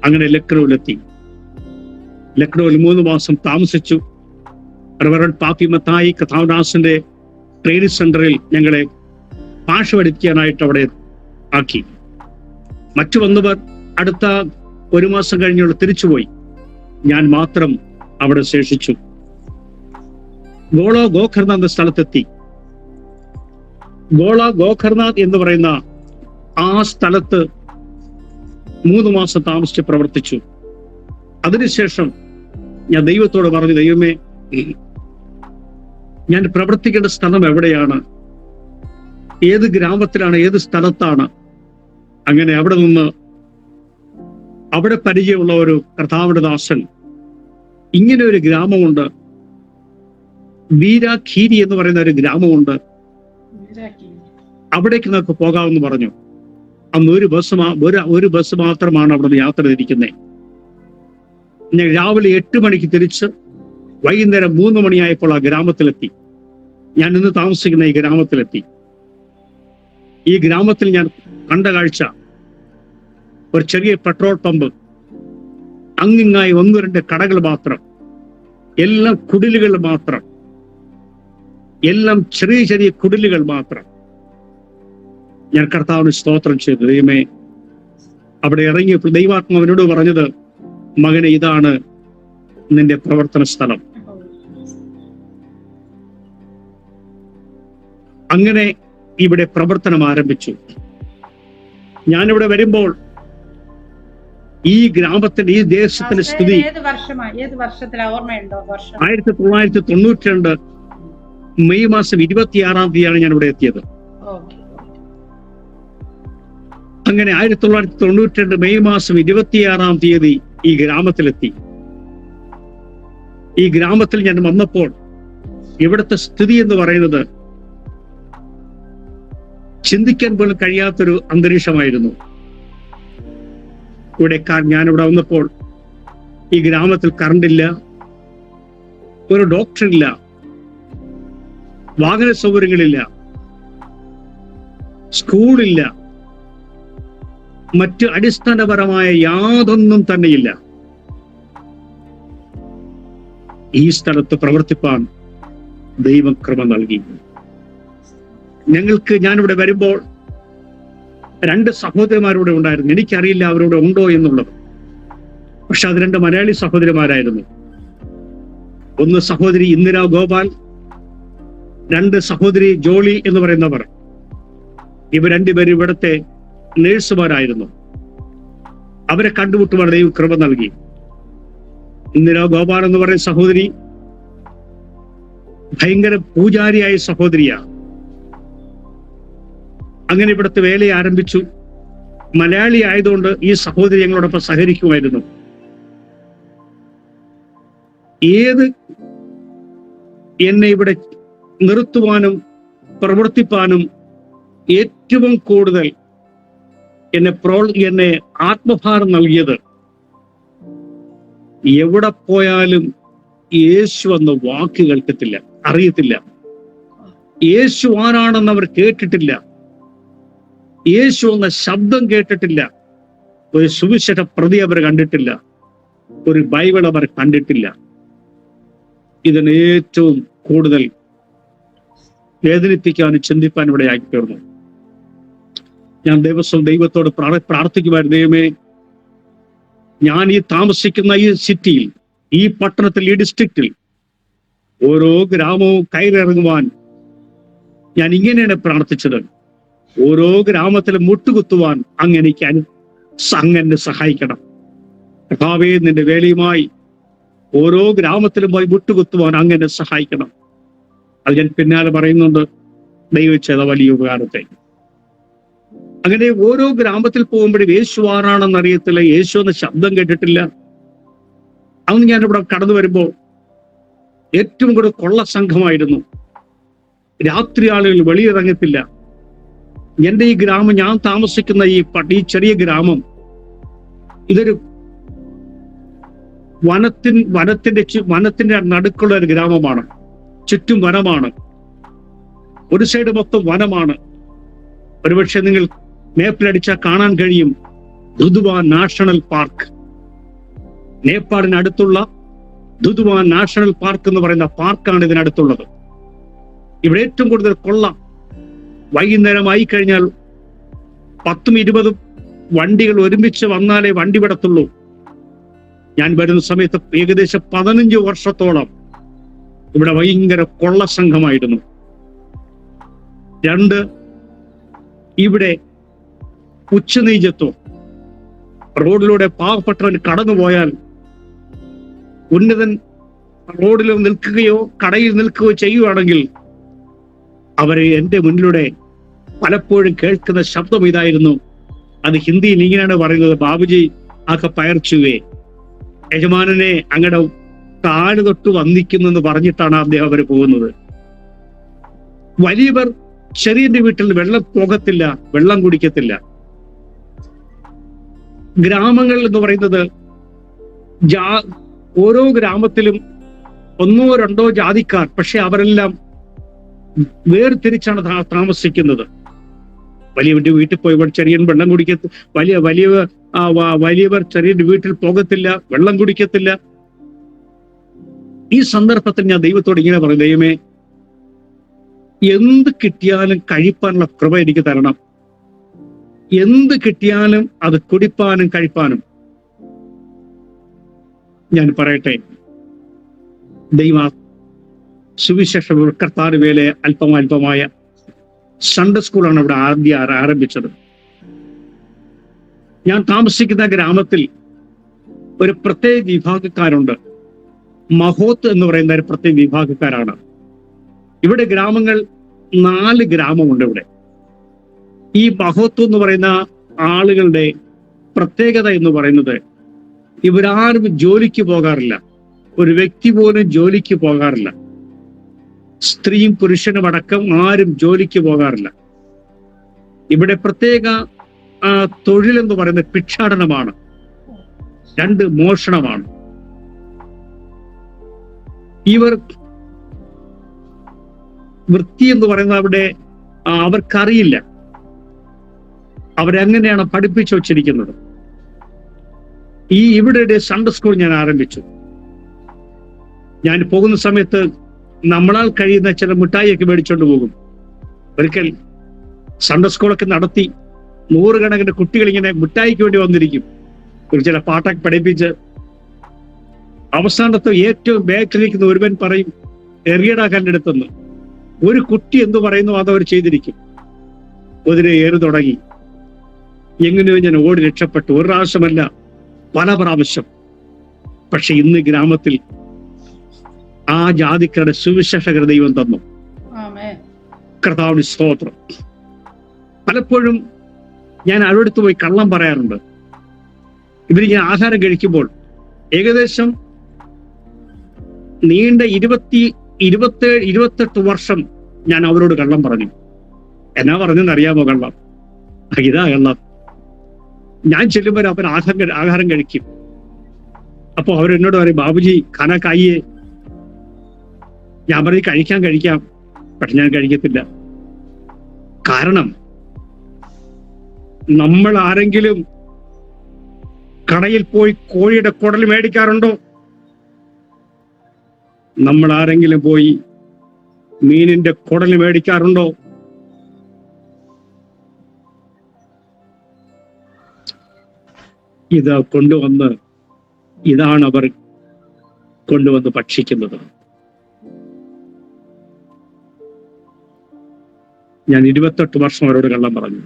അങ്ങനെ ലക്നൌവിലെത്തി. ലക്നൌവിൽ 3 മാസം താമസിച്ചു. റവറൻ പാപ്പി മത്തായി കഥാവദാസിന്റെ ട്രെയിനിങ് സെന്ററിൽ ഞങ്ങളെ ഭാഷ പഠിക്കാനായിട്ട് അവിടെ ആക്കി. മറ്റു വന്നവർ അടുത്ത 1 മാസം കഴിഞ്ഞുള്ള തിരിച്ചുപോയി. ഞാൻ മാത്രം അവിടെ ശേഷിച്ചു. ഗോഖർനാഥ് എന്ന സ്ഥലത്തെത്തി. ഗോഖർനാഥ് എന്ന് പറയുന്ന ആ സ്ഥലത്ത് 3 മാസം താമസിച്ച് പ്രവർത്തിച്ചു. അതിനുശേഷം ഞാൻ ദൈവത്തോട് പറഞ്ഞു, ദൈവമേ, ഞാൻ പ്രവർത്തിക്കേണ്ട സ്ഥലം എവിടെയാണ്, ഏത് ഗ്രാമത്തിലാണ്, ഏത് സ്ഥലത്താണ്? അങ്ങനെ അവിടെ നിന്ന് അവിടെ പരിചയമുള്ള ഒരു കർത്താവിന്റെ ദാസൻ, ഇങ്ങനെ ഒരു ഗ്രാമമുണ്ട്, വീരാഖീരി എന്ന് പറയുന്ന ഒരു ഗ്രാമമുണ്ട്, അവിടേക്ക് നമുക്ക് പോകാമെന്ന് പറഞ്ഞു. അന്ന് ഒരു ബസ് മാത്രമാണ് അവിടെ നിന്ന് യാത്ര തിരിക്കുന്നത്. ഞാൻ രാവിലെ 8 മണിക്ക് തിരിച്ച് വൈകുന്നേരം 3 മണിയായപ്പോൾ ആ ഗ്രാമത്തിലെത്തി. ഞാൻ ഇന്ന് താമസിക്കുന്ന ഈ ഗ്രാമത്തിലെത്തി. ഈ ഗ്രാമത്തിൽ ഞാൻ കണ്ട കാഴ്ച, ഒരു ചെറിയ പെട്രോൾ പമ്പ്, അങ്ങിങ്ങായി 1-2 കടകൾ മാത്രം, എല്ലാം കുടിലുകൾ മാത്രം, എല്ലാം ചെറിയ ചെറിയ കുടിലുകൾ മാത്രം. ഞാൻ കർത്താവിന് സ്തോത്രം ചെയ്തു. ദൈവമേ, അവിടെ ഇറങ്ങിയപ്പോൾ ദൈവാത്മാവിനോട് പറഞ്ഞത്, മകനെ, ഇതാണ് നിന്റെ പ്രവർത്തന സ്ഥലം. അങ്ങനെ ഇവിടെ പ്രവർത്തനം ആരംഭിച്ചു. ഞാനിവിടെ വരുമ്പോൾ ഈ ഗ്രാമത്തിന്റെ, ഈ ദേശത്തിന്റെ സ്ഥിതി ഏത് വർഷത്തിലാ ഓർമ്മയുണ്ടോ? 1992 മെയ് മാസം 26-ാം തീയതിയാണ് ഞാൻ ഇവിടെ എത്തിയത്. അങ്ങനെ 1992 മെയ് മാസം 26-ാം തീയതി ഈ ഗ്രാമത്തിലെത്തി. ഈ ഗ്രാമത്തിൽ ഞാൻ വന്നപ്പോൾ ഇവിടുത്തെ സ്ഥിതി എന്ന് പറയുന്നത് ചിന്തിക്കാൻ പോലും കഴിയാത്തൊരു അന്തരീക്ഷമായിരുന്നു. ഞാനിവിടെ വന്നപ്പോൾ ഈ ഗ്രാമത്തിൽ കറണ്ടില്ല, ഒരു ഡോക്ടറില്ല, വാഹന സൗകര്യങ്ങളില്ല, സ്കൂളില്ല, മറ്റ് അടിസ്ഥാനപരമായ യാതൊന്നും തന്നെയില്ല. ഈ സ്ഥലത്ത് പ്രവർത്തിപ്പാൻ ദൈവം കൃപ നൽകി. ഞാനിവിടെ വരുമ്പോൾ 2 സഹോദരിമാരൂടെ ഉണ്ടായിരുന്നു. എനിക്കറിയില്ല അവരോട് ഉണ്ടോ എന്നുള്ളത്. പക്ഷെ അത് 2 മലയാളി സഹോദരിമാരായിരുന്നു. ഒന്ന് സഹോദരി ഇന്ദിരാ ഗോപാൽ, 2 സഹോദരി ജോളി എന്ന് പറയുന്നവർ. ഇവർ 2 പേരും ഇവിടുത്തെ നേഴ്സുമാരായിരുന്നു. അവരെ കണ്ടുമുട്ടുവാൻ ദൈവം കൃപ നൽകി. ഇന്ദിരാ ഗോപാൽ എന്ന് പറയുന്ന സഹോദരി ഭയങ്കര പൂജാരിയായ സഹോദരിയാണ്. അങ്ങനെ ഇവിടുത്തെ വേല ആരംഭിച്ചു. മലയാളി ആയതുകൊണ്ട് ഈ സഹോദരി ഞങ്ങളോടൊപ്പം സഹകരിക്കുമായിരുന്നു. എന്നെ ഇവിടെ നിർത്തുവാനും പ്രവർത്തിപ്പാനും ഏറ്റവും കൂടുതൽ എന്നെ ആത്മഭാരം നൽകിയത്, എവിടെ പോയാലും യേശു എന്ന വാക്ക് കേൾക്കത്തില്ല, അറിയത്തില്ല. യേശു ആരാണെന്ന് അവർ കേട്ടിട്ടില്ല. യേശു എന്ന ശബ്ദം കേട്ടിട്ടില്ല. ഒരു സുവിശേഷ പ്രതി അവർ കണ്ടിട്ടില്ല. ഒരു ബൈബിൾ അവർ കണ്ടിട്ടില്ല. ഇതിന് ഏറ്റവും കൂടുതൽ വേദനിപ്പിക്കാനും ചിന്തിപ്പാനും ഇവിടെ ആക്കി തീർന്നു. ഞാൻ ദൈവത്തോട് പ്രാർത്ഥിക്കുമായിരുന്നു, ദൈവമേ, ഞാൻ ഈ താമസിക്കുന്ന ഈ സിറ്റിയിൽ, ഈ പട്ടണത്തിൽ, ഈ ഡിസ്ട്രിക്റ്റിൽ ഓരോ ഗ്രാമവും കയറിറങ്ങുവാൻ ഞാൻ ഇങ്ങനെയാണ് പ്രാർത്ഥിച്ചത്. ഓരോ ഗ്രാമത്തിലും മുട്ടുകുത്തുവാൻ അങ്ങെന്നെ സഹായിക്കണം. കർത്താവേ, നിന്റെ വേലയുമായി ഓരോ ഗ്രാമത്തിലും പോയി മുട്ടുകുത്തുവാൻ അങ്ങനെ സഹായിക്കണം. അത് ഞാൻ പിന്നാലെ പറയുന്നുണ്ട്. ദൈവം ചെയ്ത വലിയ ഉപകാരത്തെ. അങ്ങനെ ഓരോ ഗ്രാമത്തിൽ പോകുമ്പോഴും യേശു ആരാണെന്ന് അറിയത്തില്ല, യേശു എന്ന ശബ്ദം കേട്ടിട്ടില്ല. അന്ന് ഞാനിവിടെ കടന്നു വരുമ്പോൾ ഏറ്റവും കൂടുതൽ കൊള്ള സംഘമായിരുന്നു. രാത്രി ആളുകൾ വെളിയിറങ്ങത്തില്ല. എന്റെ ഈ ഗ്രാമം, ഞാൻ താമസിക്കുന്ന ഈ ചെറിയ ഗ്രാമം, ഇതൊരു വനത്തിന്റെ നടുക്കുള്ള ഒരു ഗ്രാമമാണ്. ചുറ്റും വനമാണ്. ഒരു സൈഡ് മൊത്തം വനമാണ്. ഒരുപക്ഷെ നിങ്ങൾ മേപ്പിലടിച്ചാൽ കാണാൻ കഴിയും ദുധുവ നാഷണൽ പാർക്ക്. നേപ്പാളിനടുത്തുള്ള ദുധുവ നാഷണൽ പാർക്ക് എന്ന് പറയുന്ന പാർക്കാണ് ഇതിനടുത്തുള്ളത്. ഇവിടെ ഏറ്റവും കൂടുതൽ കൊള്ള. വൈകുന്നേരമായി കഴിഞ്ഞാൽ 10-20 വണ്ടികൾ ഒരുമിച്ച് വന്നാലേ വണ്ടി വിടത്തുള്ളൂ. ഞാൻ വരുന്ന സമയത്ത് ഏകദേശം 15 വർഷത്തോളം ഇവിടെ ഭയങ്കര കൊള്ള സംഘമായിരുന്നു. 2, ഇവിടെ ഉച്ചനീചത്വം. റോഡിലൂടെ പാവപ്പെട്ടവൻ കടന്നുപോയാൽ ഉന്നതൻ റോഡിൽ നിൽക്കുകയോ കടയിൽ നിൽക്കുകയോ ചെയ്യുകയാണെങ്കിൽ അവരെ എൻ്റെ മുന്നിലൂടെ പലപ്പോഴും കേൾക്കുന്ന ശബ്ദം ഇതായിരുന്നു. അത് ഹിന്ദിയിൽ ഇങ്ങനെയാണ് പറയുന്നത്, ബാബുജി ആക്കെ പയർച്ചുവേ, യജമാനനെ അങ്ങടെ താഴെ തൊട്ട് വന്നിക്കുന്നു എന്ന് പറഞ്ഞിട്ടാണ് അദ്ദേഹം അവർ പോകുന്നത്. വലിയവർ ചെറിയന്റെ വീട്ടിൽ വെള്ളം പോകത്തില്ല, വെള്ളം കുടിക്കത്തില്ല. ഗ്രാമങ്ങൾ എന്ന് പറയുന്നത് ഓരോ ഗ്രാമത്തിലും 1-2 ജാതിക്കാർ, പക്ഷെ അവരെല്ലാം വേർതിരിച്ചാണ് താമസിക്കുന്നത്. വലിയവന്റെ വീട്ടിൽ പോയി ചെറിയൻ വെള്ളം വലിയവർ ചെറിയന്റെ വീട്ടിൽ പോകത്തില്ല, വെള്ളം കുടിക്കത്തില്ല. ഈ സന്ദർഭത്തിൽ ഞാൻ ദൈവത്തോട് ഇങ്ങനെ പറയും, ദൈവമേ, എന്ത് കിട്ടിയാലും കഴിപ്പാനുള്ള കൃപ എനിക്ക് തരണം. എന്ത് കിട്ടിയാലും അത് കുടിപ്പാനും കഴിപ്പാനും. ഞാൻ പറയട്ടെ, ദൈവ സുവിശേഷ കർത്താവ് വേല അല്പമായ സൺഡേ സ്കൂളാണ് ഇവിടെ ആദ്യം ആരംഭിച്ചത്. ഞാൻ താമസിക്കുന്ന ഗ്രാമത്തിൽ ഒരു പ്രത്യേക വിഭാഗക്കാരുണ്ട്. മഹോത്ത് എന്ന് പറയുന്ന ഒരു പ്രത്യേക വിഭാഗക്കാരാണ്. ഇവിടെ ഗ്രാമങ്ങൾ 4 ഗ്രാമമുണ്ട് ഇവിടെ. ഈ മഹോത്ത് എന്ന് പറയുന്ന ആളുകളുടെ പ്രത്യേകത എന്ന് പറയുന്നത് ഇവരാരും ജോലിക്ക് പോകാറില്ല. ഒരു വ്യക്തി പോലും ജോലിക്ക് പോകാറില്ല. സ്ത്രീയും പുരുഷനും അടക്കം ആരും ജോലിക്ക് പോകാറില്ല. ഇവിടെ പ്രത്യേക തൊഴിലെന്ന് പറയുന്നത് ഭിക്ഷാടനമാണ്. 2 മോഷണമാണ്. ഇവർ വൃത്തി എന്ന് പറയുന്നത് അവിടെ അവർക്കറിയില്ല. അവരെങ്ങനെയാണ് പഠിപ്പിച്ചു വച്ചിരിക്കുന്നത്. ഇവിടെ ഒരു സൺഡേ സ്കൂൾ ഞാൻ ആരംഭിച്ചു. ഞാൻ പോകുന്ന സമയത്ത് നമ്മളാൽ കഴിയുന്ന ചില മിഠായിയൊക്കെ മേടിച്ചോണ്ട് പോകും. ഒരിക്കൽ സൺഡേ സ്കൂളൊക്കെ നടത്തി 100 കണക്കിന് കുട്ടികൾ ഇങ്ങനെ മിഠായിക്ക് വേണ്ടി വന്നിരിക്കും. ചില പാട്ടൊക്കെ പഠിപ്പിച്ച് അവസാനത്തെ ഏറ്റവും ബാക്കിലിരിക്കുന്ന ഒരുവൻ പറയും, എറിയടാ കല്ലെടുത്തെന്ന്. ഒരു കുട്ടി എന്തു പറയുന്നു അതവർ ചെയ്തിരിക്കും. കുതിര ഏറി തുടങ്ങി. എങ്ങനെയോ ഞാൻ ഓടി രക്ഷപ്പെട്ടു. ഒരു പ്രാവശ്യമല്ല, പല പ്രാവശ്യം. പക്ഷെ ഇന്ന് ഗ്രാമത്തിൽ ആ ജാതിക്കാരുടെ സുവിശേഷകർ ദൈവം തന്നു. കർത്താവിന് സ്തോത്രം. പലപ്പോഴും ഞാൻ അവരടുത്ത് പോയി കള്ളം പറയാറുണ്ട്. ഇവര് ഞാൻ ആഹാരം കഴിക്കുമ്പോൾ ഏകദേശം നീണ്ട 28 വർഷം ഞാൻ അവരോട് കള്ളം പറഞ്ഞു. എന്നാ പറഞ്ഞെന്ന് അറിയാമോ? കള്ളം ഇതാ കള്ളം. ഞാൻ ചെല്ലുമ്പോൾ അവർ ആഹാരം കഴിക്കും. അപ്പൊ അവരെന്നോട് പറയും, ബാബുജി ഖാനാ കായിയെ. ഞാൻ പറയും കഴിക്കാം, പക്ഷെ ഞാൻ കഴിക്കത്തില്ല. കാരണം നമ്മൾ ആരെങ്കിലും കടയിൽ പോയി കോഴിയുടെ കുടൽ മേടിക്കാറുണ്ടോ? നമ്മൾ ആരെങ്കിലും പോയി മീനിന്റെ കുടൽ മേടിക്കാറുണ്ടോ? ഇതാണ് അവർ കൊണ്ടുവന്ന് ഭക്ഷിക്കുന്നത്. ഞാൻ 28 വർഷം അവരോട് കള്ളം പറഞ്ഞു.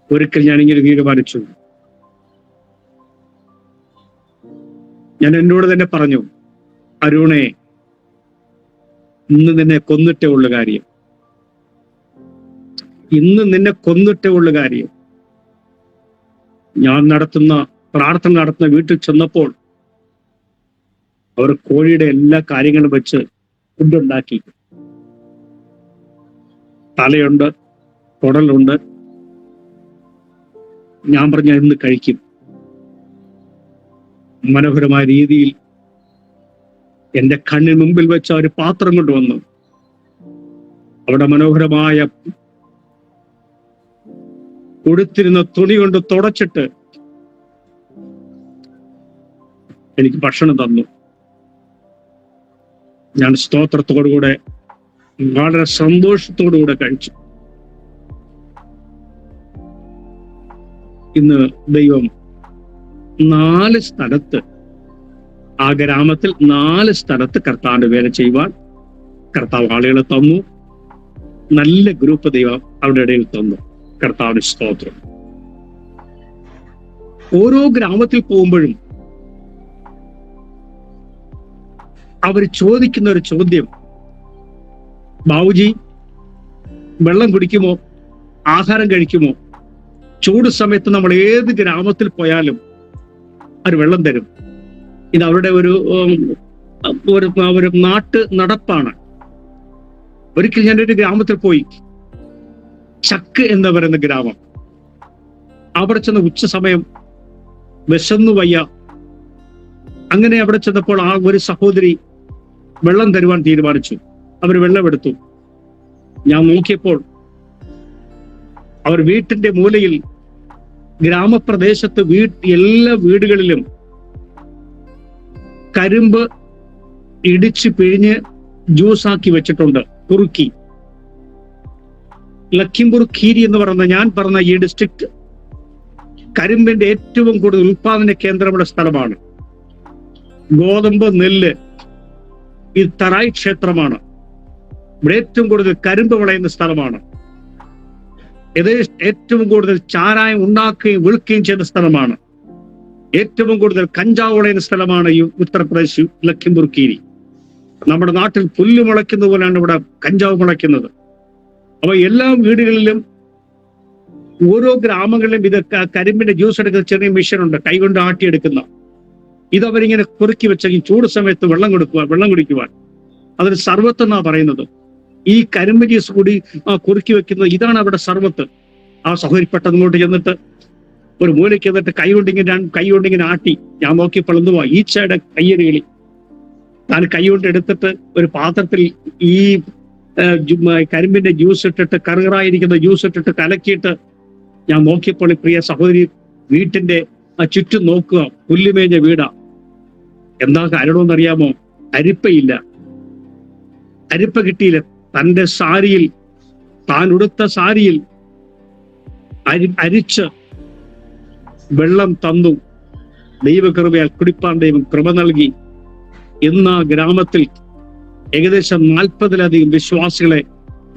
ഒരിക്കൽ ഞാൻ ഇങ്ങനെ തീരുമാനിച്ചു. ഞാൻ എന്നോട് തന്നെ പറഞ്ഞു, അരുണേ, ഇന്ന് നിന്നെ കൊന്നിട്ടേ ഉള്ള കാര്യം. ഞാൻ പ്രാർത്ഥന നടത്തുന്ന വീട്ടിൽ ചെന്നപ്പോൾ അവർ കോഴിയുടെ എല്ലാ കാര്യങ്ങളും വെച്ച് ഫുഡുണ്ടാക്കി. തലയുണ്ട്, കുടലുണ്ട്. ഞാൻ പറഞ്ഞ ഇന്ന് കഴിക്കും. മനോഹരമായ രീതിയിൽ എന്റെ കണ്ണിന് മുമ്പിൽ വെച്ച ഒരു പാത്രം കൊണ്ടുവന്നു. അവിടെ മനോഹരമായ കൊടുത്തിരുന്ന തുണി കൊണ്ട് തുടച്ചിട്ട് എനിക്ക് ഭക്ഷണം തന്നു. ഞാൻ സ്തോത്രത്തോടുകൂടെ വളരെ സന്തോഷത്തോടുകൂടെ കഴിച്ചു. ഇന്ന് ദൈവം 4 സ്ഥലത്ത്, ആ ഗ്രാമത്തിൽ 4 സ്ഥലത്ത് കർത്താവിന്റെ വേല ചെയ്യുവാൻ കർത്താവ് ആളുകളെ തന്നു. നല്ല ഗ്രൂപ്പ് ദൈവം അവരുടെ ഇടയിൽ തന്നു. കർത്താവിന് സ്തോത്രം. ഓരോ ഗ്രാമത്തിൽ പോകുമ്പോഴും അവർ ചോദിക്കുന്ന ഒരു ചോദ്യം, ബാബുജി വെള്ളം കുടിക്കുമോ? ആഹാരം കഴിക്കുമോ? ചൂട് സമയത്ത് നമ്മൾ ഏത് ഗ്രാമത്തിൽ പോയാലും അവർ വെള്ളം തരും. ഇത് അവരുടെ ഒരു നാട്ട് നടപ്പാണ്. ഒരിക്കൽ ഞാനൊരു ഗ്രാമത്തിൽ പോയി, ചക്ക് എന്ന് പറയുന്ന ഗ്രാമം. അവിടെ ചെന്ന ഉച്ച സമയം വിശന്നു വയ്യ. അങ്ങനെ അവിടെ ചെന്നപ്പോൾ ആ ഒരു സഹോദരി വെള്ളം തരുവാൻ തീരുമാനിച്ചു. അവർ വെള്ളമെടുത്തു. ഞാൻ നോക്കിയപ്പോൾ അവർ വീട്ടിന്റെ മൂലയിൽ, ഗ്രാമപ്രദേശത്ത് എല്ലാ വീടുകളിലും കരിമ്പ് ഇടിച്ച് പിഴിഞ്ഞ് ജ്യൂസാക്കി വെച്ചിട്ടുണ്ട്, കുറുക്കി. ലഖിംപൂർ ഖീരി എന്ന് പറയുന്ന ഞാൻ പറഞ്ഞ ഈ ഡിസ്ട്രിക്ട് കരിമ്പിന്റെ ഏറ്റവും കൂടുതൽ ഉൽപാദന കേന്ദ്രമുള്ള സ്ഥലമാണ്. ഗോതമ്പ്, നെല്ല്, ഈ തറായ് ക്ഷേത്രമാണ്. ഇവിടെ ഏറ്റവും കൂടുതൽ കരിമ്പ് വിളയുന്ന സ്ഥലമാണ്. ഇത് ഏറ്റവും കൂടുതൽ ചാരായം ഉണ്ടാക്കുകയും വിൽക്കുകയും ചെയ്യുന്ന സ്ഥലമാണ്. ഏറ്റവും കൂടുതൽ കഞ്ചാവ് വിളയുന്ന സ്ഥലമാണ് ഈ ഉത്തർപ്രദേശ് ലഖിംപൂർ കീരി. നമ്മുടെ നാട്ടിൽ പുല്ല് മുളയ്ക്കുന്ന പോലെയാണ് ഇവിടെ കഞ്ചാവ് മുളയ്ക്കുന്നത്. അപ്പൊ എല്ലാ വീടുകളിലും ഓരോ ഗ്രാമങ്ങളിലും ഇത് കരിമ്പിന്റെ ജ്യൂസ് എടുക്കുന്ന ചെറിയ മെഷീനുണ്ട്, കൈകൊണ്ട് ആട്ടിയെടുക്കുന്ന. ഇതവരിങ്ങനെ കുറുക്കി വെച്ച ഈ ചൂട് സമയത്ത് വെള്ളം കുടിക്കുവാൻ അതൊരു സർവത്ത് എന്നാ പറയുന്നത്. ഈ കരിമ്പ് ജ്യൂസ് കൂടി കുറുക്കി വെക്കുന്നത്, ഇതാണ് അവിടെ സർവത്ത്. ആ സഹോദരി പെട്ടെന്ന് ഇങ്ങോട്ട് ചെന്നിട്ട് ഒരു മൂലയ്ക്ക് എന്നിട്ട് കൈകൊണ്ടിങ്ങനെ ആട്ടി. ഞാൻ നോക്കിയപ്പോൾ എന്തുവാ, ഈച്ചയുടെ കയ്യടികളി. താൻ കൈകൊണ്ട് എടുത്തിട്ട് ഒരു പാത്രത്തിൽ ഈ കരിമ്പിന്റെ ജ്യൂസ് ഇട്ടിട്ട്, കറുകറായിരിക്കുന്ന ജ്യൂസ് ഇട്ടിട്ട് കലക്കിയിട്ട്, ഞാൻ നോക്കിയപ്പോൾ പ്രിയ സഹോദരി വീട്ടിന്റെ ചുറ്റും നോക്കുക, പുല്ലുമേഞ്ഞ വീടാ. എന്താ കാരണമെന്നറിയാമോ? അരിപ്പയില്ല, അരിപ്പ കിട്ടിയില്ല. തന്റെ സാരിയിൽ, താൻ ഉടുത്ത സാരിയിൽ അരിച്ച് വെള്ളം തന്നു. ദൈവകൃപയാൽ കുടിപ്പാൻ ദൈവം കൃപ നൽകി. ഇന്ന് ആ ഗ്രാമത്തിൽ ഏകദേശം 40-ലധികം വിശ്വാസികളെ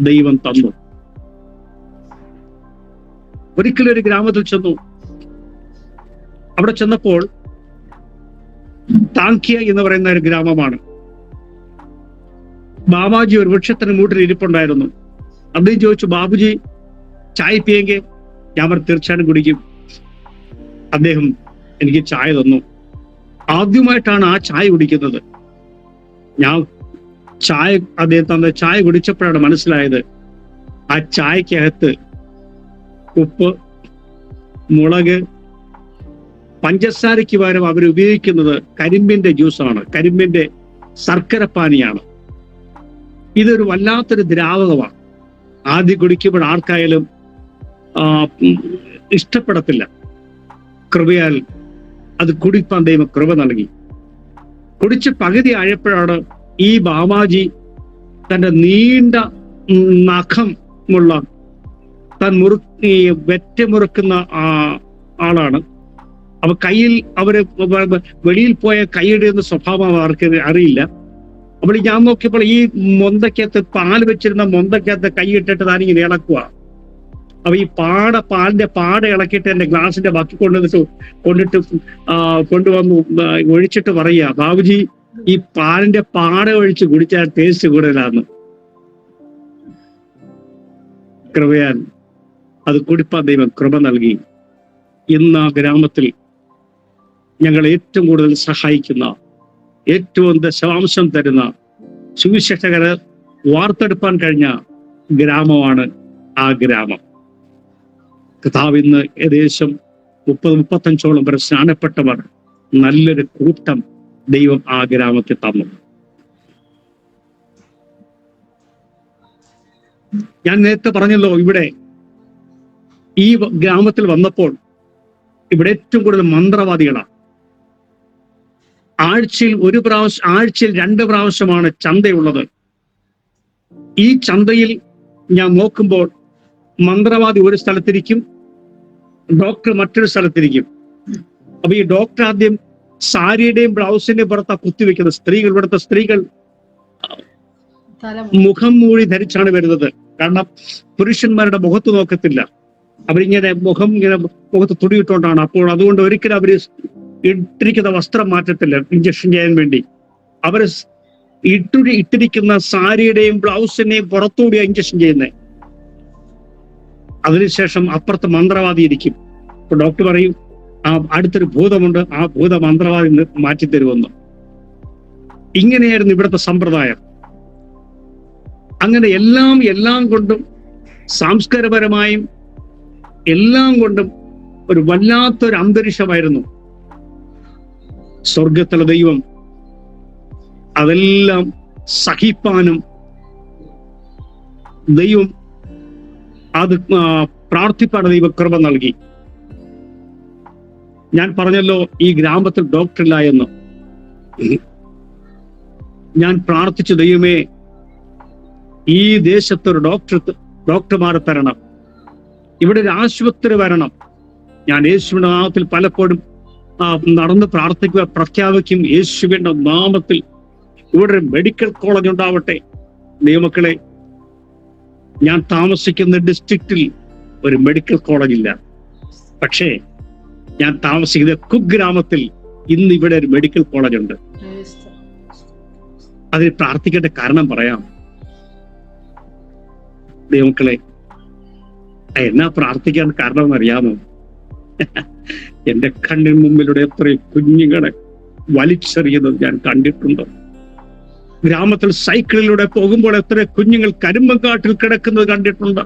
ദൈവം തന്നു. ഒരിക്കലൊരു ഗ്രാമത്തിൽ ചെന്നു. അവിടെ ചെന്നപ്പോൾ താങ്ക്യ എന്ന് പറയുന്ന ഒരു ഗ്രാമമാണ്. ബാബാജി ഒരു വൃക്ഷത്തിന് മൂട്ടിൽ ഇരിപ്പുണ്ടായിരുന്നു. അദ്ദേഹം ചോദിച്ചു, ബാബുജി ചായ പിയെങ്കിൽ? ഞാൻ തീർച്ചയായിട്ടും കുടിക്കും. അദ്ദേഹം എനിക്ക് ചായ തന്നു. ആദ്യമായിട്ടാണ് ആ ചായ കുടിക്കുന്നത്. ഞാൻ അദ്ദേഹം തന്ന ചായ കുടിച്ചപ്പോഴാണ് മനസ്സിലായത്, ആ ചായക്കകത്ത് ഉപ്പ്, മുളക്, പഞ്ചസാരയ്ക്ക് പകരം അവർ ഉപയോഗിക്കുന്നത് കരിമ്പിന്റെ ജ്യൂസാണ്, കരിമ്പിന്റെ ശർക്കരപ്പാനിയാണ്. ഇതൊരു വല്ലാത്തൊരു ദ്രാവകമാണ്. ആദ്യം കുടിക്കുമ്പോൾ ആർക്കായാലും ഇഷ്ടപ്പെടത്തില്ല. കൃപയാൽ അത് കുടിപ്പാൻ ദൈവം കൃപ നൽകി. കുടിച്ച് പകുതി ആയപ്പോഴാണ് ഈ ബാബാജി തന്റെ നീണ്ട നഖമുള്ള വെറ്റമുറുക്കുന്ന ആളാണ്. അപ്പൊ കയ്യിൽ അവര് വെളിയിൽ പോയ കൈയിടുന്ന സ്വഭാവം അവർക്ക് അറിയില്ല. അപ്പോൾ ഞാൻ നോക്കിയപ്പോൾ ഈ മൊന്തക്കകത്ത് പാല് വെച്ചിരുന്ന മൊന്തക്കകത്ത് കൈയിട്ടിട്ട് താനിങ്ങനെ ഇളക്കുക. അപ്പൊ ഈ പാലിന്റെ പാട ഇളക്കിയിട്ട് എന്റെ ഗ്ലാസിന്റെ ബാക്കി കൊണ്ടുവന്നു ഒഴിച്ചിട്ട് പറയുക, ബാബുജി ഈ പാലിന്റെ പാട ഒഴിച്ച് കുടിച്ചാൽ ടേസ്റ്റ് കൂടുതലാന്ന്. കൃപയാൽ അത് കുടിപ്പാൻ ദൈവം കൃപ നൽകി. ഇന്ന് ആ ഗ്രാമത്തിൽ ഞങ്ങൾ ഏറ്റവും കൂടുതൽ സഹായിക്കുന്ന, ഏറ്റവും ദശാംശം തരുന്ന, സുവിശേഷകരെ വാർത്തെടുപ്പാൻ കഴിഞ്ഞ ഗ്രാമമാണ് ആ ഗ്രാമം. കർത്താവ് ഇന്ന് ഏകദേശം 30-35ഓളം വരെ സ്നാനപ്പെട്ടവർ, നല്ലൊരു കൂട്ടം ദൈവം ആ ഗ്രാമത്തിൽ തന്നു. ഞാൻ നേരത്തെ പറഞ്ഞല്ലോ, ഇവിടെ ഈ ഗ്രാമത്തിൽ വന്നപ്പോൾ ഇവിടെ ഏറ്റവും കൂടുതൽ മന്ത്രവാദികളാണ്. ആഴ്ചയിൽ 2 പ്രാവശ്യമാണ് ചന്തയുള്ളത്. ഈ ചന്തയിൽ ഞാൻ നോക്കുമ്പോൾ മന്ത്രവാദി ഒരു സ്ഥലത്തിരിക്കും, ഡോക്ടർ മറ്റൊരു സ്ഥലത്തിരിക്കും. അപ്പൊ ഈ ഡോക്ടർ ആദ്യം സാരിയുടെയും ബ്ലൗസിന്റെയും പുറത്താ കുത്തിവെക്കുന്നത്. ഇവിടുത്തെ സ്ത്രീകൾ മുഖം മൂടി ധരിച്ചാണ് വരുന്നത്. കാരണം പുരുഷന്മാരുടെ മുഖത്ത് നോക്കത്തില്ല. അവരിങ്ങനെ മുഖത്ത് തുടിയിട്ടുകൊണ്ടാണ്. അപ്പോൾ അതുകൊണ്ട് ഒരിക്കലും അവര് ഇട്ടിരിക്കുന്ന വസ്ത്രം മാറ്റത്തില്ല ഇഞ്ചക്ഷൻ ചെയ്യാൻ വേണ്ടി. അവര് ഇട്ടിരിക്കുന്ന സാരിയുടെയും ബ്ലൗസിന്റെയും പുറത്തുകൂടിയാ ഇഞ്ചക്ഷൻ ചെയ്യുന്നത്. അതിനുശേഷം അപ്പുറത്ത് മന്ത്രവാദി ഇരിക്കും. അപ്പൊ ഡോക്ടർ പറയും, അടുത്തൊരു ഭൂതമുണ്ട്, ആ ഭൂത മന്ത്രവാദി മാറ്റിത്തരുമെന്ന്. ഇങ്ങനെയായിരുന്നു ഇവിടുത്തെ സമ്പ്രദായം. അങ്ങനെ എല്ലാം കൊണ്ടും സാംസ്കാരപരമായും എല്ലാം കൊണ്ടും ഒരു വല്ലാത്തൊരു അന്തരീക്ഷമായിരുന്നു. സ്വർഗത്തിലെ ദൈവം അതെല്ലാം സഹിപ്പാനും ദൈവം അത് പ്രാർത്ഥിപ്പാണ് ദൈവം കൃപ നൽകി. ഞാൻ പറഞ്ഞല്ലോ ഈ ഗ്രാമത്തിൽ ഡോക്ടറില്ല എന്ന്. ഞാൻ പ്രാർത്ഥിച്ചു, ദൈവമേ ഈ ദേശത്തൊരു ഡോക്ടർമാരെ തരണം, ഇവിടെ ഒരു ആശുപത്രി വരണം. ഞാൻ യേശുവിന്റെ നാമത്തിൽ പലപ്പോഴും നടന്ന് പ്രാർത്ഥിക്കുക, പ്രഖ്യാപിക്കും, യേശുവിന്റെ നാമത്തിൽ ഇവിടെ ഒരു മെഡിക്കൽ കോളേജ് ഉണ്ടാവട്ടെ. ദൈവമക്കളെ, ഞാൻ താമസിക്കുന്ന ഡിസ്ട്രിക്റ്റിൽ ഒരു മെഡിക്കൽ കോളേജ് ഇല്ല. പക്ഷേ ഞാൻ താമസിക്കുന്ന കുഗ്രാമത്തിൽ ഇന്ന് ഇവിടെ ഒരു മെഡിക്കൽ കോളേജ് ഉണ്ട്. അതിന് പ്രാർത്ഥിക്കേണ്ട കാരണം പറയാം. ദൈവമക്കളെ, എന്നാ പ്രാർത്ഥിക്കാൻ കാരണം എന്നറിയാമോ? എന്റെ കണ്ണിന് മുമ്പിലൂടെ എത്രയും കുഞ്ഞുങ്ങളെ വലിച്ചെറിയുന്നത് ഞാൻ കണ്ടിട്ടുണ്ട്. ഗ്രാമത്തിൽ സൈക്കിളിലൂടെ പോകുമ്പോൾ എത്ര കുഞ്ഞുങ്ങൾ കരിമ്പങ്കാട്ടിൽ കിടക്കുന്നത് കണ്ടിട്ടുണ്ട്.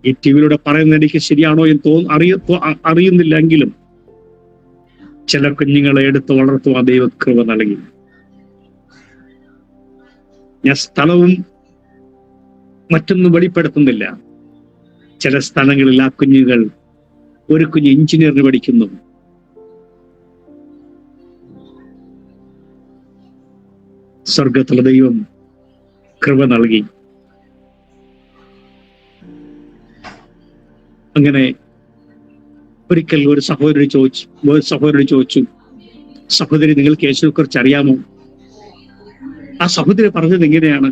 ഈ ടിവിയിലൂടെ പറയുന്നത് എനിക്ക് ശരിയാണോ എന്ന് അറിയുന്നില്ലെങ്കിലും ചില കുഞ്ഞുങ്ങളെ എടുത്ത് വളർത്തുവാൻ ദൈവകൃപ നൽകി. ഞാൻ സ്ഥലവും മറ്റൊന്നും വെളിപ്പെടുത്തുന്നില്ല. ചില സ്ഥലങ്ങളിൽ ആ കുഞ്ഞുങ്ങൾ, ഒരു കുഞ്ഞ് എഞ്ചിനീയറിന് പഠിക്കുന്നു, സ്വർഗത്തിലെ ദൈവം കൃപ നൽകി. അങ്ങനെ ഒരിക്കൽ ഒരു സഹോദരി ചോദിച്ചു, സഹോദരി, നിങ്ങൾക്ക് യേശുവിനെ കുറിച്ച് അറിയാമോ? ആ സഹോദരി പറഞ്ഞത് എങ്ങനെയാണ്?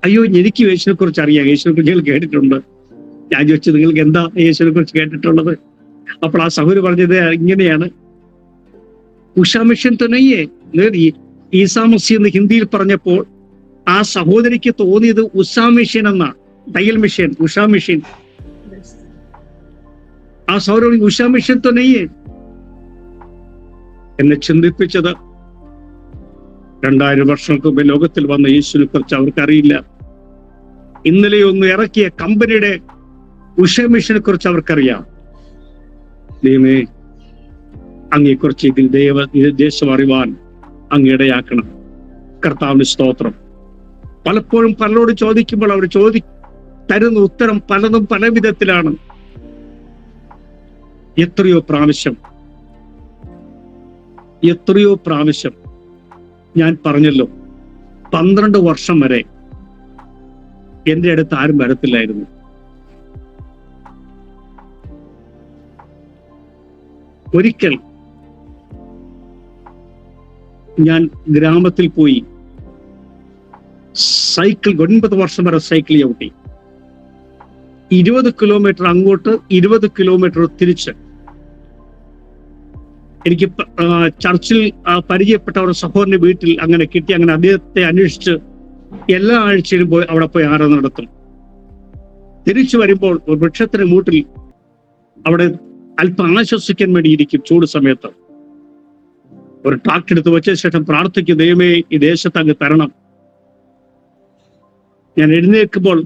അയ്യോ, എനിക്ക് യേശുവിനെ കുറിച്ച് അറിയാം, യേശുവിനെ കുറിച്ച് ഞങ്ങൾ കേട്ടിട്ടുണ്ട്. ഞാൻ ചോദിച്ചു, നിങ്ങൾക്ക് എന്താ യേശുവിനെ കുറിച്ച് കേട്ടിട്ടുള്ളത്? അപ്പോൾ ആ സഹോദരി പറഞ്ഞത് ഇങ്ങനെയാണ്, ഉഷാ മിഷൻ തുനയ്യേ. ഈസാ മസീഹ് എന്ന് ഹിന്ദിയിൽ പറഞ്ഞപ്പോൾ ആ സഹോദരിക്ക് തോന്നിയത് ഉഷാ മിഷൻ എന്നാ, തയ്യൽ മിഷൻ, ഉഷാ മിഷൻ. ആ സഹോദരി ഉഷാ മിഷൻ തുനയ്യേ. എന്നെ ചിന്തിപ്പിച്ചത് 2000 വർഷങ്ങൾക്ക് മുമ്പ് ലോകത്തിൽ വന്ന യേശുവിനെ കുറിച്ച് അവർക്കറിയില്ല. ഇന്നലെ ഒന്ന് ഇറക്കിയ കമ്പനിയുടെ ഉഷ മിഷനെ കുറിച്ച് അവർക്കറിയാം. ദൈവമേ, അങ്ങയെക്കുറിച്ച് ഇതിൽ ദേശം അറിവാൻ അങ്ങിടയാക്കണം. കർത്താവിന് സ്തോത്രം. പലപ്പോഴും പലരോട് ചോദിക്കുമ്പോൾ അവർ തരുന്ന ഉത്തരം പലതും പല വിധത്തിലാണ്. എത്രയോ പ്രാവശ്യം ഞാൻ പറഞ്ഞല്ലോ, 12 വർഷം വരെ എന്റെ അടുത്ത് ആരും വരത്തില്ലായിരുന്നു. ഒരിക്കൽ ഞാൻ ഗ്രാമത്തിൽ പോയി സൈക്കിൾ, 9 വർഷം വരെ സൈക്കിൾ ചവിട്ടി. 20 കിലോമീറ്റർ അങ്ങോട്ട്, 20 കിലോമീറ്റർ തിരിച്ച്. എനിക്ക് ചർച്ചിൽ പരിചയപ്പെട്ട ഒരു സഹോദരന്റെ വീട്ടിൽ അങ്ങനെ കിട്ടി. അങ്ങനെ അദ്ദേഹത്തെ അന്വേഷിച്ച് എല്ലാ ആഴ്ചയിലും അവിടെ പോയി ആരാധന നടത്തും. തിരിച്ചു വരുമ്പോൾ ഒരു വൃക്ഷത്തിന് മൂട്ടിൽ അവിടെ അല്പം ആശ്വസിക്കാൻ വേണ്ടി ഇരിക്കും. ചൂട് സമയത്ത് ഒരു ട്രാക്ട് എടുത്ത് വെച്ച ശേഷം പ്രാർത്ഥിക്കും, ദൈവമേ, ഈ ദേശത്ത് അങ്ങ് തരണം. ഞാൻ എഴുന്നേൽക്കുമ്പോൾ,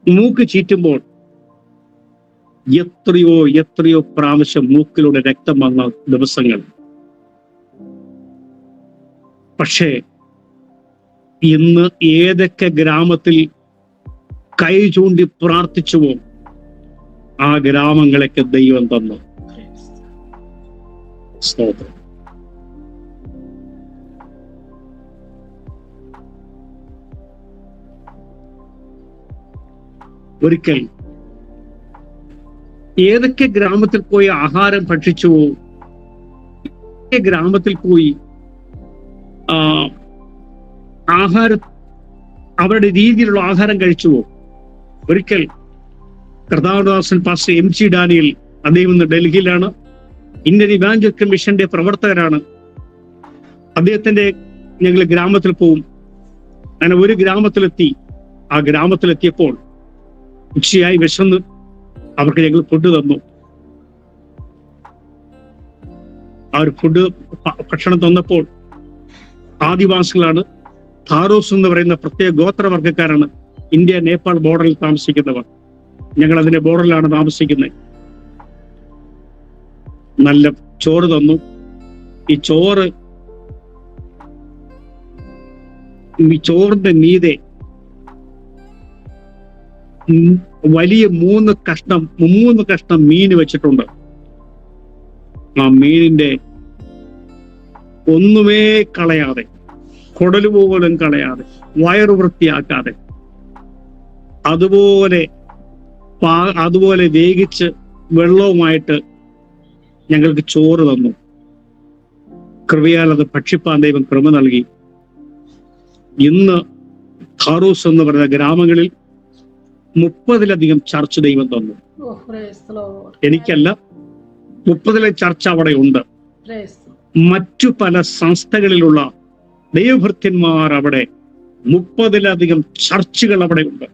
മൂക്ക് ചീറ്റുമ്പോൾ എത്രയോ പ്രാവശ്യം മൂക്കിലൂടെ രക്തം വന്ന ദിവസങ്ങൾ. പക്ഷേ ഇന്ന് ഏതൊക്കെ ഗ്രാമത്തിൽ കൈ ചൂണ്ടി പ്രാർത്ഥിച്ചുവോ ആ ഗ്രാമങ്ങളൊക്കെ ദൈവം തന്നു. സ്തോത്രം. ഒരിക്കൽ ഏതൊക്കെ ഗ്രാമത്തിൽ പോയി ആഹാരം ഭക്ഷിച്ചുവോ, ഗ്രാമത്തിൽ പോയി അവരുടെ രീതിയിലുള്ള ആഹാരം കഴിച്ചുവോ. ഒരിക്കൽ കർത്താവദാസൻ പാസ്റ്റർ MC ഡാനിയൽ, അദ്ദേഹം ഇന്ന് ഡൽഹിയിലാണ്, ഇന്ത്യൻ ഇവാഞ്ചലിക്കൽ മിഷന്റെ പ്രവർത്തകരാണ്. അദ്ദേഹത്തിന്റെ ഞങ്ങൾ ഗ്രാമത്തിൽ പോവും. അങ്ങനെ ഒരു ഗ്രാമത്തിലെത്തി. ആ ഗ്രാമത്തിലെത്തിയപ്പോൾ ഉച്ചയായി വിശന്ന് അവർക്ക് ഞങ്ങൾ ഫുഡ് തന്നു. ആ ഒരു ഭക്ഷണം തന്നപ്പോൾ ആദിവാസികളാണ്, താറോസ് എന്ന് പറയുന്ന പ്രത്യേക ഗോത്രവർഗക്കാരാണ്, ഇന്ത്യ നേപ്പാൾ ബോർഡറിൽ താമസിക്കുന്നവർ. ഞങ്ങൾ അതിന്റെ ബോർഡറിലാണ് താമസിക്കുന്നത്. നല്ല ചോറ് തന്നു. ഈ ചോറിന്റെ മീതെ വലിയ 3 കഷ്ണം മീൻ വെച്ചിട്ടുണ്ട്. ആ മീനിന്റെ ഒന്നുമേ കളയാതെ, കുടല് പോലും കളയാതെ, വയറ് വൃത്തിയാക്കാതെ അതുപോലെ വേവിച്ച് വെള്ളവുമായിട്ട് ഞങ്ങൾക്ക് ചോറ് തന്നു. കൃപയാൽ അത് ഭക്ഷിപ്പാൻ ദൈവം കൃപ നൽകി. ഇന്ന് ഖാറൂസ് എന്ന് പറയുന്ന ഗ്രാമങ്ങളിൽ 30-ലധികം ചർച്ച് ദൈവം തന്നു. Oh, praise the Lord. എനിക്കല്ല, 30 ചർച്ച അവിടെ ഉണ്ട്. Praise. മറ്റു പല സംസ്ഥകളിലുള്ള ദൈവഭൃത്യന്മാർ അവിടെ, 30-ലധികം ചർച്ചുകൾ അവിടെ ഉണ്ട്.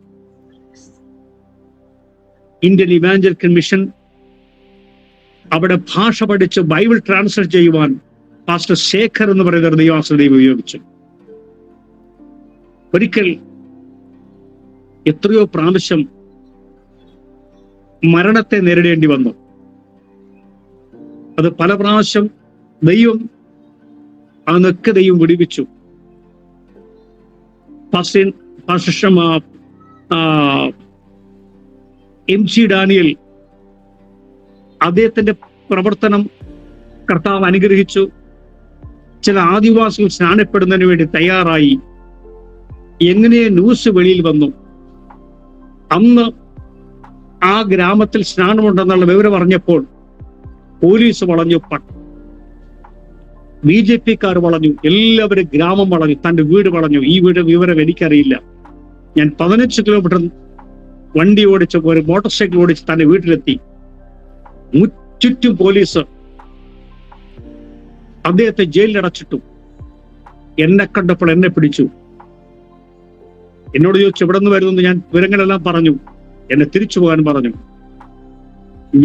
ഇന്ത്യൻ ഇവാഞ്ചലിക്കൽ മിഷൻ അവിടെ ഭാഷ പഠിച്ച് ബൈബിൾ ട്രാൻസ്ലേറ്റ് ചെയ്യുവാൻ പാസ്റ്റർ ശേഖർ എന്ന് പറയുന്ന ദൈവാസന ദൈവം ഉപയോഗിച്ചു. ഒരിക്കൽ എത്രയോ പ്രാവശ്യം മരണത്തെ നേരിടേണ്ടി വന്നു. അത് പല പ്രാവശ്യം ദൈവം അതൊക്കെ ദൈവം വിടുവിച്ചു. MG ഡാനിയൽ, അദ്ദേഹത്തിന്റെ പ്രവർത്തനം കർത്താവ് അനുഗ്രഹിച്ചു. ചില ആദിവാസികൾ സ്നാനപ്പെടുന്നതിന് വേണ്ടി തയ്യാറായി. എങ്ങനെ ന്യൂസ് വെളിയിൽ വന്നു, അന്ന് ആ ഗ്രാമത്തിൽ സ്നാനമുണ്ടെന്നുള്ള വിവരം അറിഞ്ഞപ്പോൾ പോലീസ് വളഞ്ഞു, BJP-ക്കാർ വളഞ്ഞു, എല്ലാവരും ഗ്രാമം വളഞ്ഞു, തന്റെ വീട് വളഞ്ഞു. ഈ വീട് വിവരം എനിക്കറിയില്ല. ഞാൻ 15 കിലോമീറ്റർ വണ്ടി ഓടിച്ച്, ഒരു മോട്ടോർ സൈക്കിൾ ഓടിച്ച് തന്റെ വീട്ടിലെത്തി. ചുറ്റും പോലീസ്. അദ്ദേഹത്തെ ജയിലിലടച്ചിട്ടു. എന്നെ കണ്ടപ്പോൾ എന്നെ പിടിച്ചു. എന്നോട് ചോദിച്ചു എവിടെ നിന്ന് വരുന്നു. ഞാൻ വിവരങ്ങളെല്ലാം പറഞ്ഞു. എന്നെ തിരിച്ചു പോകാൻ പറഞ്ഞു.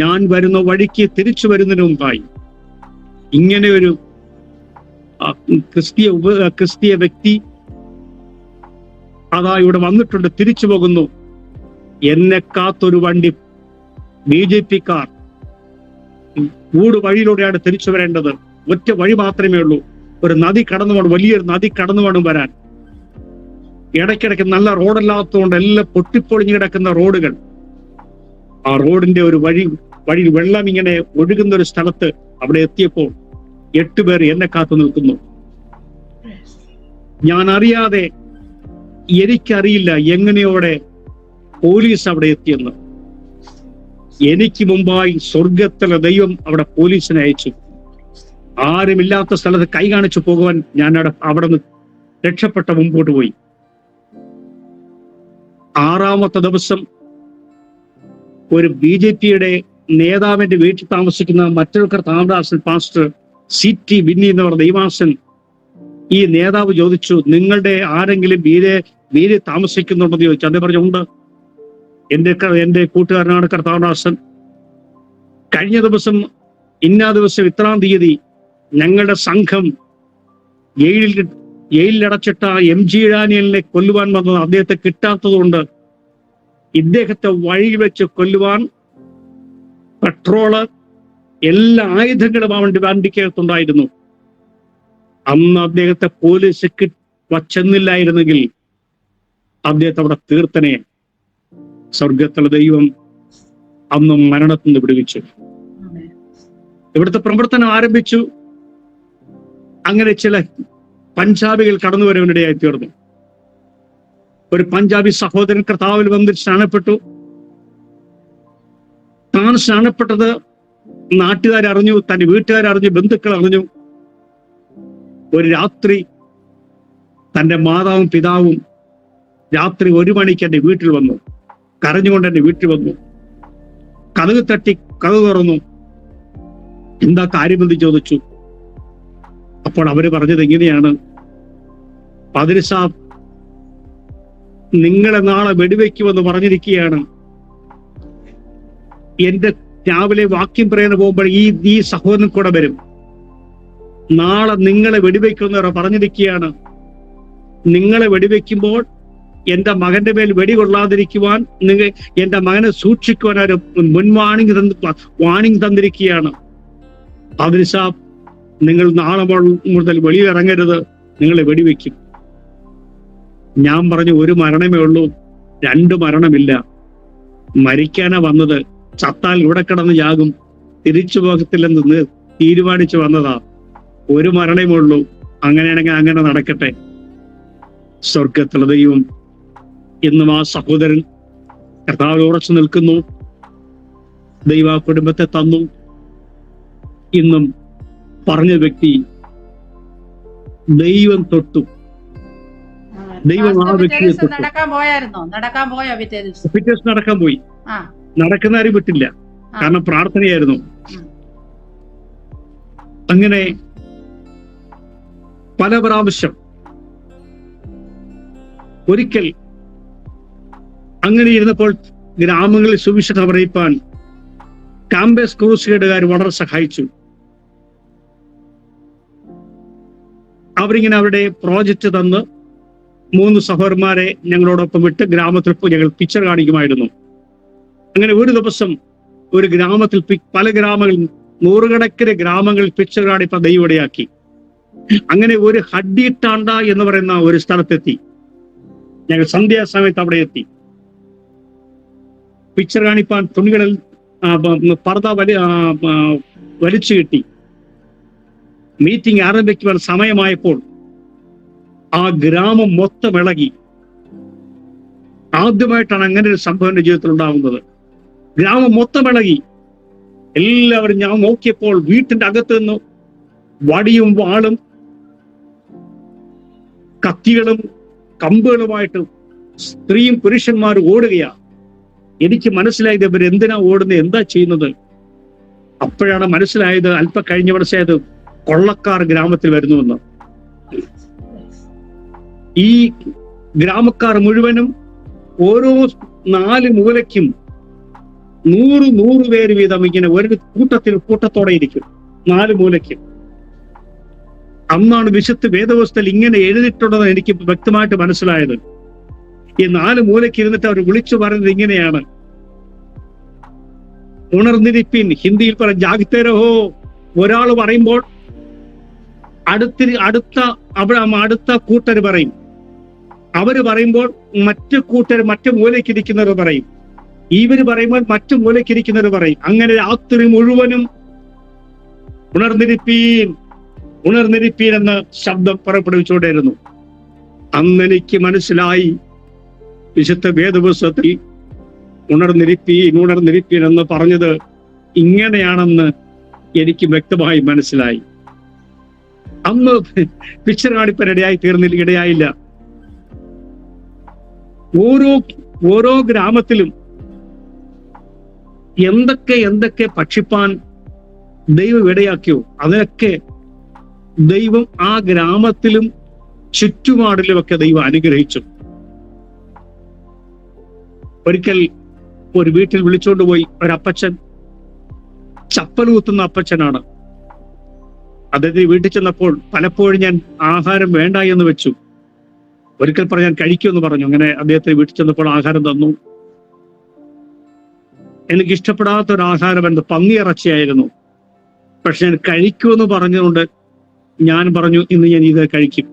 ഞാൻ വരുന്ന വഴിക്ക് തിരിച്ചു വരുന്നതിന് മുമ്പായി ഇങ്ങനെ ഒരു ക്രിസ്തീയ വ്യക്തി അതാ ഇവിടെ വന്നിട്ടുണ്ട്, തിരിച്ചു പോകുന്നു. എന്നെ കാത്തൊരു വണ്ടി, BJP-ക്കാർ. ഊട് വഴിയിലൂടെയാണ് തിരിച്ചു വരേണ്ടത്. ഒറ്റ വഴി മാത്രമേ ഉള്ളൂ. ഒരു നദി കടന്നു വേണം, വലിയൊരു നദി കടന്നു വേണം വരാൻ. ഇടയ്ക്കിടയ്ക്ക് നല്ല റോഡല്ലാത്തതുകൊണ്ട് എല്ലാം പൊട്ടിപ്പൊളിഞ്ഞു കിടക്കുന്ന റോഡുകൾ. ആ റോഡിന്റെ ഒരു വഴി വെള്ളം ഇങ്ങനെ ഒഴുകുന്ന ഒരു സ്ഥലത്ത് അവിടെ എത്തിയപ്പോൾ 8 പേർ എന്നെ കാത്തു നിൽക്കുന്നു. ഞാൻ അറിയാതെ, എനിക്കറിയില്ല എങ്ങനെയോടെ പോലീസ് അവിടെ എത്തിയെന്ന്. എനിക്ക് മുമ്പായി സ്വർഗത്തിലെ ദൈവം അവിടെ പോലീസിനെ അയച്ചു. ആരുമില്ലാത്ത സ്ഥലത്ത് കൈ കാണിച്ചു പോകുവാൻ ഞാൻ അവിടെ നിന്ന് രക്ഷപ്പെട്ട മുമ്പോട്ട് പോയി. 6-ാമത്തെ ദിവസം ഒരു BJP-യുടെ നേതാവിന്റെ വീട്ടിൽ താമസിക്കുന്ന മറ്റൊരു കർത്താവദാസൻ, പാസ്റ്റർ CT ബിന്നി എന്ന് പറഞ്ഞ ദൈവാസൻ, ഈ നേതാവ് ചോദിച്ചു, നിങ്ങളുടെ ആരെങ്കിലും വീരെ താമസിക്കുന്നുണ്ടെന്ന് ചോദിച്ചു. അദ്ദേഹം പറഞ്ഞു, ഉണ്ട്, എന്റെ കൂട്ടുകാരനാണ് കർത്താവദാസൻ. കഴിഞ്ഞ ദിവസം ഇന്നാ ദിവസം ഇത്രാം തീയതി ഞങ്ങളുടെ സംഘം ജയിലിലടച്ചിട്ട MG ഡാനിയലിനെ കൊല്ലുവാൻ വന്നത്. അദ്ദേഹത്തെ കിട്ടാത്തതുകൊണ്ട് ഇദ്ദേഹത്തെ വഴിയിൽ വെച്ച് കൊല്ലുവാൻ പെട്രോള്, എല്ലാ ആയുധങ്ങളും അവന്റെ വണ്ടിക്കകത്തുണ്ടായിരുന്നു. അന്ന് അദ്ദേഹത്തെ പോലീസ് ചെന്നില്ലായിരുന്നെങ്കിൽ അദ്ദേഹത്തെ അവിടെ തീർത്തനെ. സ്വർഗത്തിലെ ദൈവം അന്നും മരണത്തിൽ നിന്ന് വിടുവിച്ചു. ഇവിടുത്തെ പ്രവർത്തനം ആരംഭിച്ചു. അങ്ങനെ ചില പഞ്ചാബികൾ കടന്നു വരുവാനിടയായി തീർന്നു. ഒരു പഞ്ചാബി സഹോദരൻ കർത്താവിൽ വന്ന് സ്നാനപ്പെട്ടു. താൻ സ്നാനപ്പെട്ടത് നാട്ടുകാരറിഞ്ഞു, തന്റെ വീട്ടുകാരറിഞ്ഞു, ബന്ധുക്കൾ അറിഞ്ഞു. ഒരു രാത്രി തന്റെ മാതാവും പിതാവും രാത്രി 1 മണിക്ക് എന്റെ വീട്ടിൽ വന്നു. കരഞ്ഞുകൊണ്ട് എന്റെ വീട്ടിൽ വന്നു. കതക് തട്ടി കതക് തുറന്നു. എന്താ കാര്യമെന്ന് ചോദിച്ചു. അപ്പോൾ അവര് പറഞ്ഞത് ഇങ്ങനെയാണ്, പാതിരി സാബ്, നിങ്ങളെ നാളെ വെടിവെക്കുമെന്ന് പറഞ്ഞിരിക്കുകയാണ്. എന്റെ രാവിലെ വാക്യം പറയാൻ പോകുമ്പോൾ ഈ സഹോദരൻ കൂടെ വരും. നാളെ നിങ്ങളെ വെടിവെക്കുമെന്ന് പറഞ്ഞിരിക്കുകയാണ്. നിങ്ങളെ വെടിവെക്കുമ്പോൾ എന്റെ മകന്റെ മേൽ വെടികൊള്ളാതിരിക്കുവാൻ എന്റെ മകനെ സൂക്ഷിക്കുവാൻ ഒരു വാണിംഗ് തന്നിരിക്കുകയാണ്. പാതിരി സാബ്, നിങ്ങൾ നാളെ മുതൽ വെളിയിലിറങ്ങരുത്, നിങ്ങളെ വെടിവെക്കും. ഞാൻ പറഞ്ഞു, ഒരു മരണമേ ഉള്ളൂ, 2 മരണമില്ല. മരിക്കാനാ വന്നത്. ചത്താൽ ഇവിടെ കിടന്ന് ജാകും, തിരിച്ചു പോകത്തില്ലെന്ന് തീരുമാനിച്ചു വന്നതാ. 1 മരണമേ ഉള്ളൂ. അങ്ങനെയാണെങ്കിൽ അങ്ങനെ നടക്കട്ടെ. സ്വർഗത്തിലെ ദൈവം ഇന്നും ആ സഹോദരൻ കർത്താവിൽ ഉറച്ചു നിൽക്കുന്നു. ദൈവ കുടുംബത്തെ തന്നു. ഇന്നും പറഞ്ഞ വ്യക്തി ദൈവം തൊട്ടു. ദൈവം ആ വ്യക്തിയെ തൊട്ടു. നടക്കാൻ പോയോ പിറ്റേ ദിവസം നടക്കാൻ പോയി. നടക്കുന്ന ആരും വിട്ടില്ല, കാരണം പ്രാർത്ഥനയായിരുന്നു. അങ്ങനെ പല പ്രാവശ്യം. ഒരിക്കൽ അങ്ങനെ ഇരുന്നപ്പോൾ ഗ്രാമങ്ങളിൽ സുവിശേഷം അറിയിപ്പാൻ കാമ്പസ് ക്രൂസൈഡുകാർ വളരെ സഹായിച്ചു. അവരിങ്ങനെ അവരുടെ പ്രോജക്റ്റ് തന്ന് 3 സഹോദരന്മാരെ ഞങ്ങളോടൊപ്പം വിട്ട് ഗ്രാമത്തിൽ പോയി ഞങ്ങൾ പിക്ചർ കാണിക്കുമായിരുന്നു. അങ്ങനെ ഒരു ദിവസം ഒരു ഗ്രാമത്തിൽ പല ഗ്രാമങ്ങളിൽ 100 കണക്കിന് ഗ്രാമങ്ങളിൽ പിക്ചർ കാണിപ്പാൻ ദൈവം ഇടയാക്കി. അങ്ങനെ ഒരു ഹഡ്ഡിട്ടാണ്ട എന്ന് പറയുന്ന ഒരു സ്ഥലത്തെത്തി. ഞങ്ങൾ സന്ധ്യാസമയത്ത് അവിടെ എത്തി. പിക്ചർ കാണിപ്പാൻ തുണികളിൽ പർദ്ദ വലിച്ചു കിട്ടി. മീറ്റിംഗ് ആരംഭിക്കുവാൻ സമയമായപ്പോൾ ആ ഗ്രാമം മൊത്തം ഇളകി. ആദ്യമായിട്ടാണ് അങ്ങനെ ഒരു സംഭവം എന്റെ ജീവിതത്തിൽ ഉണ്ടാകുന്നത്. ഗ്രാമം മൊത്തം ഇളകി. എല്ലാവരും, ഞാൻ നോക്കിയപ്പോൾ വീട്ടിന്റെ അകത്ത് നിന്ന് വടിയും വാളും കത്തികളും കമ്പുകളുമായിട്ട് സ്ത്രീയും പുരുഷന്മാരും ഓടുകയാ. എനിക്ക് മനസ്സിലായത് ഇവരെന്തിനാ ഓടുന്നത്, എന്താ ചെയ്യുന്നത്? അപ്പോഴാണ് മനസ്സിലായത്, അല്പം കഴിഞ്ഞ മനസ്സിലായത്, കൊള്ളക്കാർ ഗ്രാമത്തിൽ വരുന്നുവെന്ന്. ഈ ഗ്രാമക്കാർ മുഴുവനും ഓരോ 4 മൂലയ്ക്കും 100 പേര് വീതം ഇങ്ങനെ ഒരു കൂട്ടത്തോടെ ഇരിക്കും, 4 മൂലയ്ക്കും. അന്നാണ് വിശുദ്ധ വേദപുസ്തകത്തിൽ ഇങ്ങനെ എഴുതിയിട്ടുണ്ടെന്ന് എനിക്ക് വ്യക്തമായിട്ട് മനസ്സിലായത്. ഈ 4 മൂലയ്ക്ക് ഇരുന്നിട്ട് അവർ വിളിച്ചു പറയുന്നത് ഇങ്ങനെയാണ്: ഉണർന്നിരിപ്പിൻ. ഹിന്ദിയിൽ പറയും ജാഗ്തേരഹോ. ഒരാൾ പറയുമ്പോൾ അടുത്ത കൂട്ടർ പറയും. അവര് പറയുമ്പോൾ മറ്റു കൂട്ടർ മറ്റു മൂലയ്ക്ക് ഇരിക്കുന്നവർ പറയും. ഇവര് പറയുമ്പോൾ മറ്റു മൂലയ്ക്ക് ഇരിക്കുന്നവർ പറയും. അങ്ങനെ രാത്രി മുഴുവനും ഉണർന്നിരിപ്പീൻ ഉണർന്നിരിപ്പീൻ എന്ന ശബ്ദം പുറപ്പെടുവിച്ചുകൊണ്ടിരുന്നു. അന്നെനിക്ക് മനസ്സിലായി, വിശുദ്ധ വേദപുസ്തകത്തിൽ ഉണർന്നിരിപ്പീൻ എന്ന് പറഞ്ഞത് ഇങ്ങനെയാണെന്ന് എനിക്ക് വ്യക്തമായി മനസ്സിലായി. അന്ന് പിക്ചർ കാണിപ്പാൻ ഇടയായില്ല. ഓരോ ഗ്രാമത്തിലും എന്തൊക്കെ ഭക്ഷിപ്പാൻ ദൈവം ഇടയാക്കിയോ അതിനൊക്കെ ദൈവം ആ ഗ്രാമത്തിലും ചുറ്റുപാടിലുമൊക്കെ ദൈവം അനുഗ്രഹിച്ചു. ഒരിക്കൽ ഒരു വീട്ടിൽ വിളിച്ചോണ്ട് പോയി ഒരപ്പച്ചൻ, ചപ്പൽ കുത്തുന്ന അപ്പച്ചനാണ്. അദ്ദേഹത്തിന് വീട്ടിൽ ചെന്നപ്പോൾ പലപ്പോഴും ഞാൻ ആഹാരം വേണ്ട എന്ന് വെച്ചു. ഒരിക്കൽ പറഞ്ഞ് ഞാൻ കഴിക്കുമെന്ന് പറഞ്ഞു. അങ്ങനെ അദ്ദേഹത്തിന് വീട്ടിൽ ചെന്നപ്പോൾ ആഹാരം തന്നു. എനിക്ക് ഇഷ്ടപ്പെടാത്ത ഒരു ആഹാരം എന്ത് പന്നിയിറച്ചിയായിരുന്നു. പക്ഷെ ഞാൻ കഴിക്കുമെന്ന് പറഞ്ഞുകൊണ്ട് ഞാൻ പറഞ്ഞു, ഇന്ന് ഞാൻ ഇത് കഴിക്കും.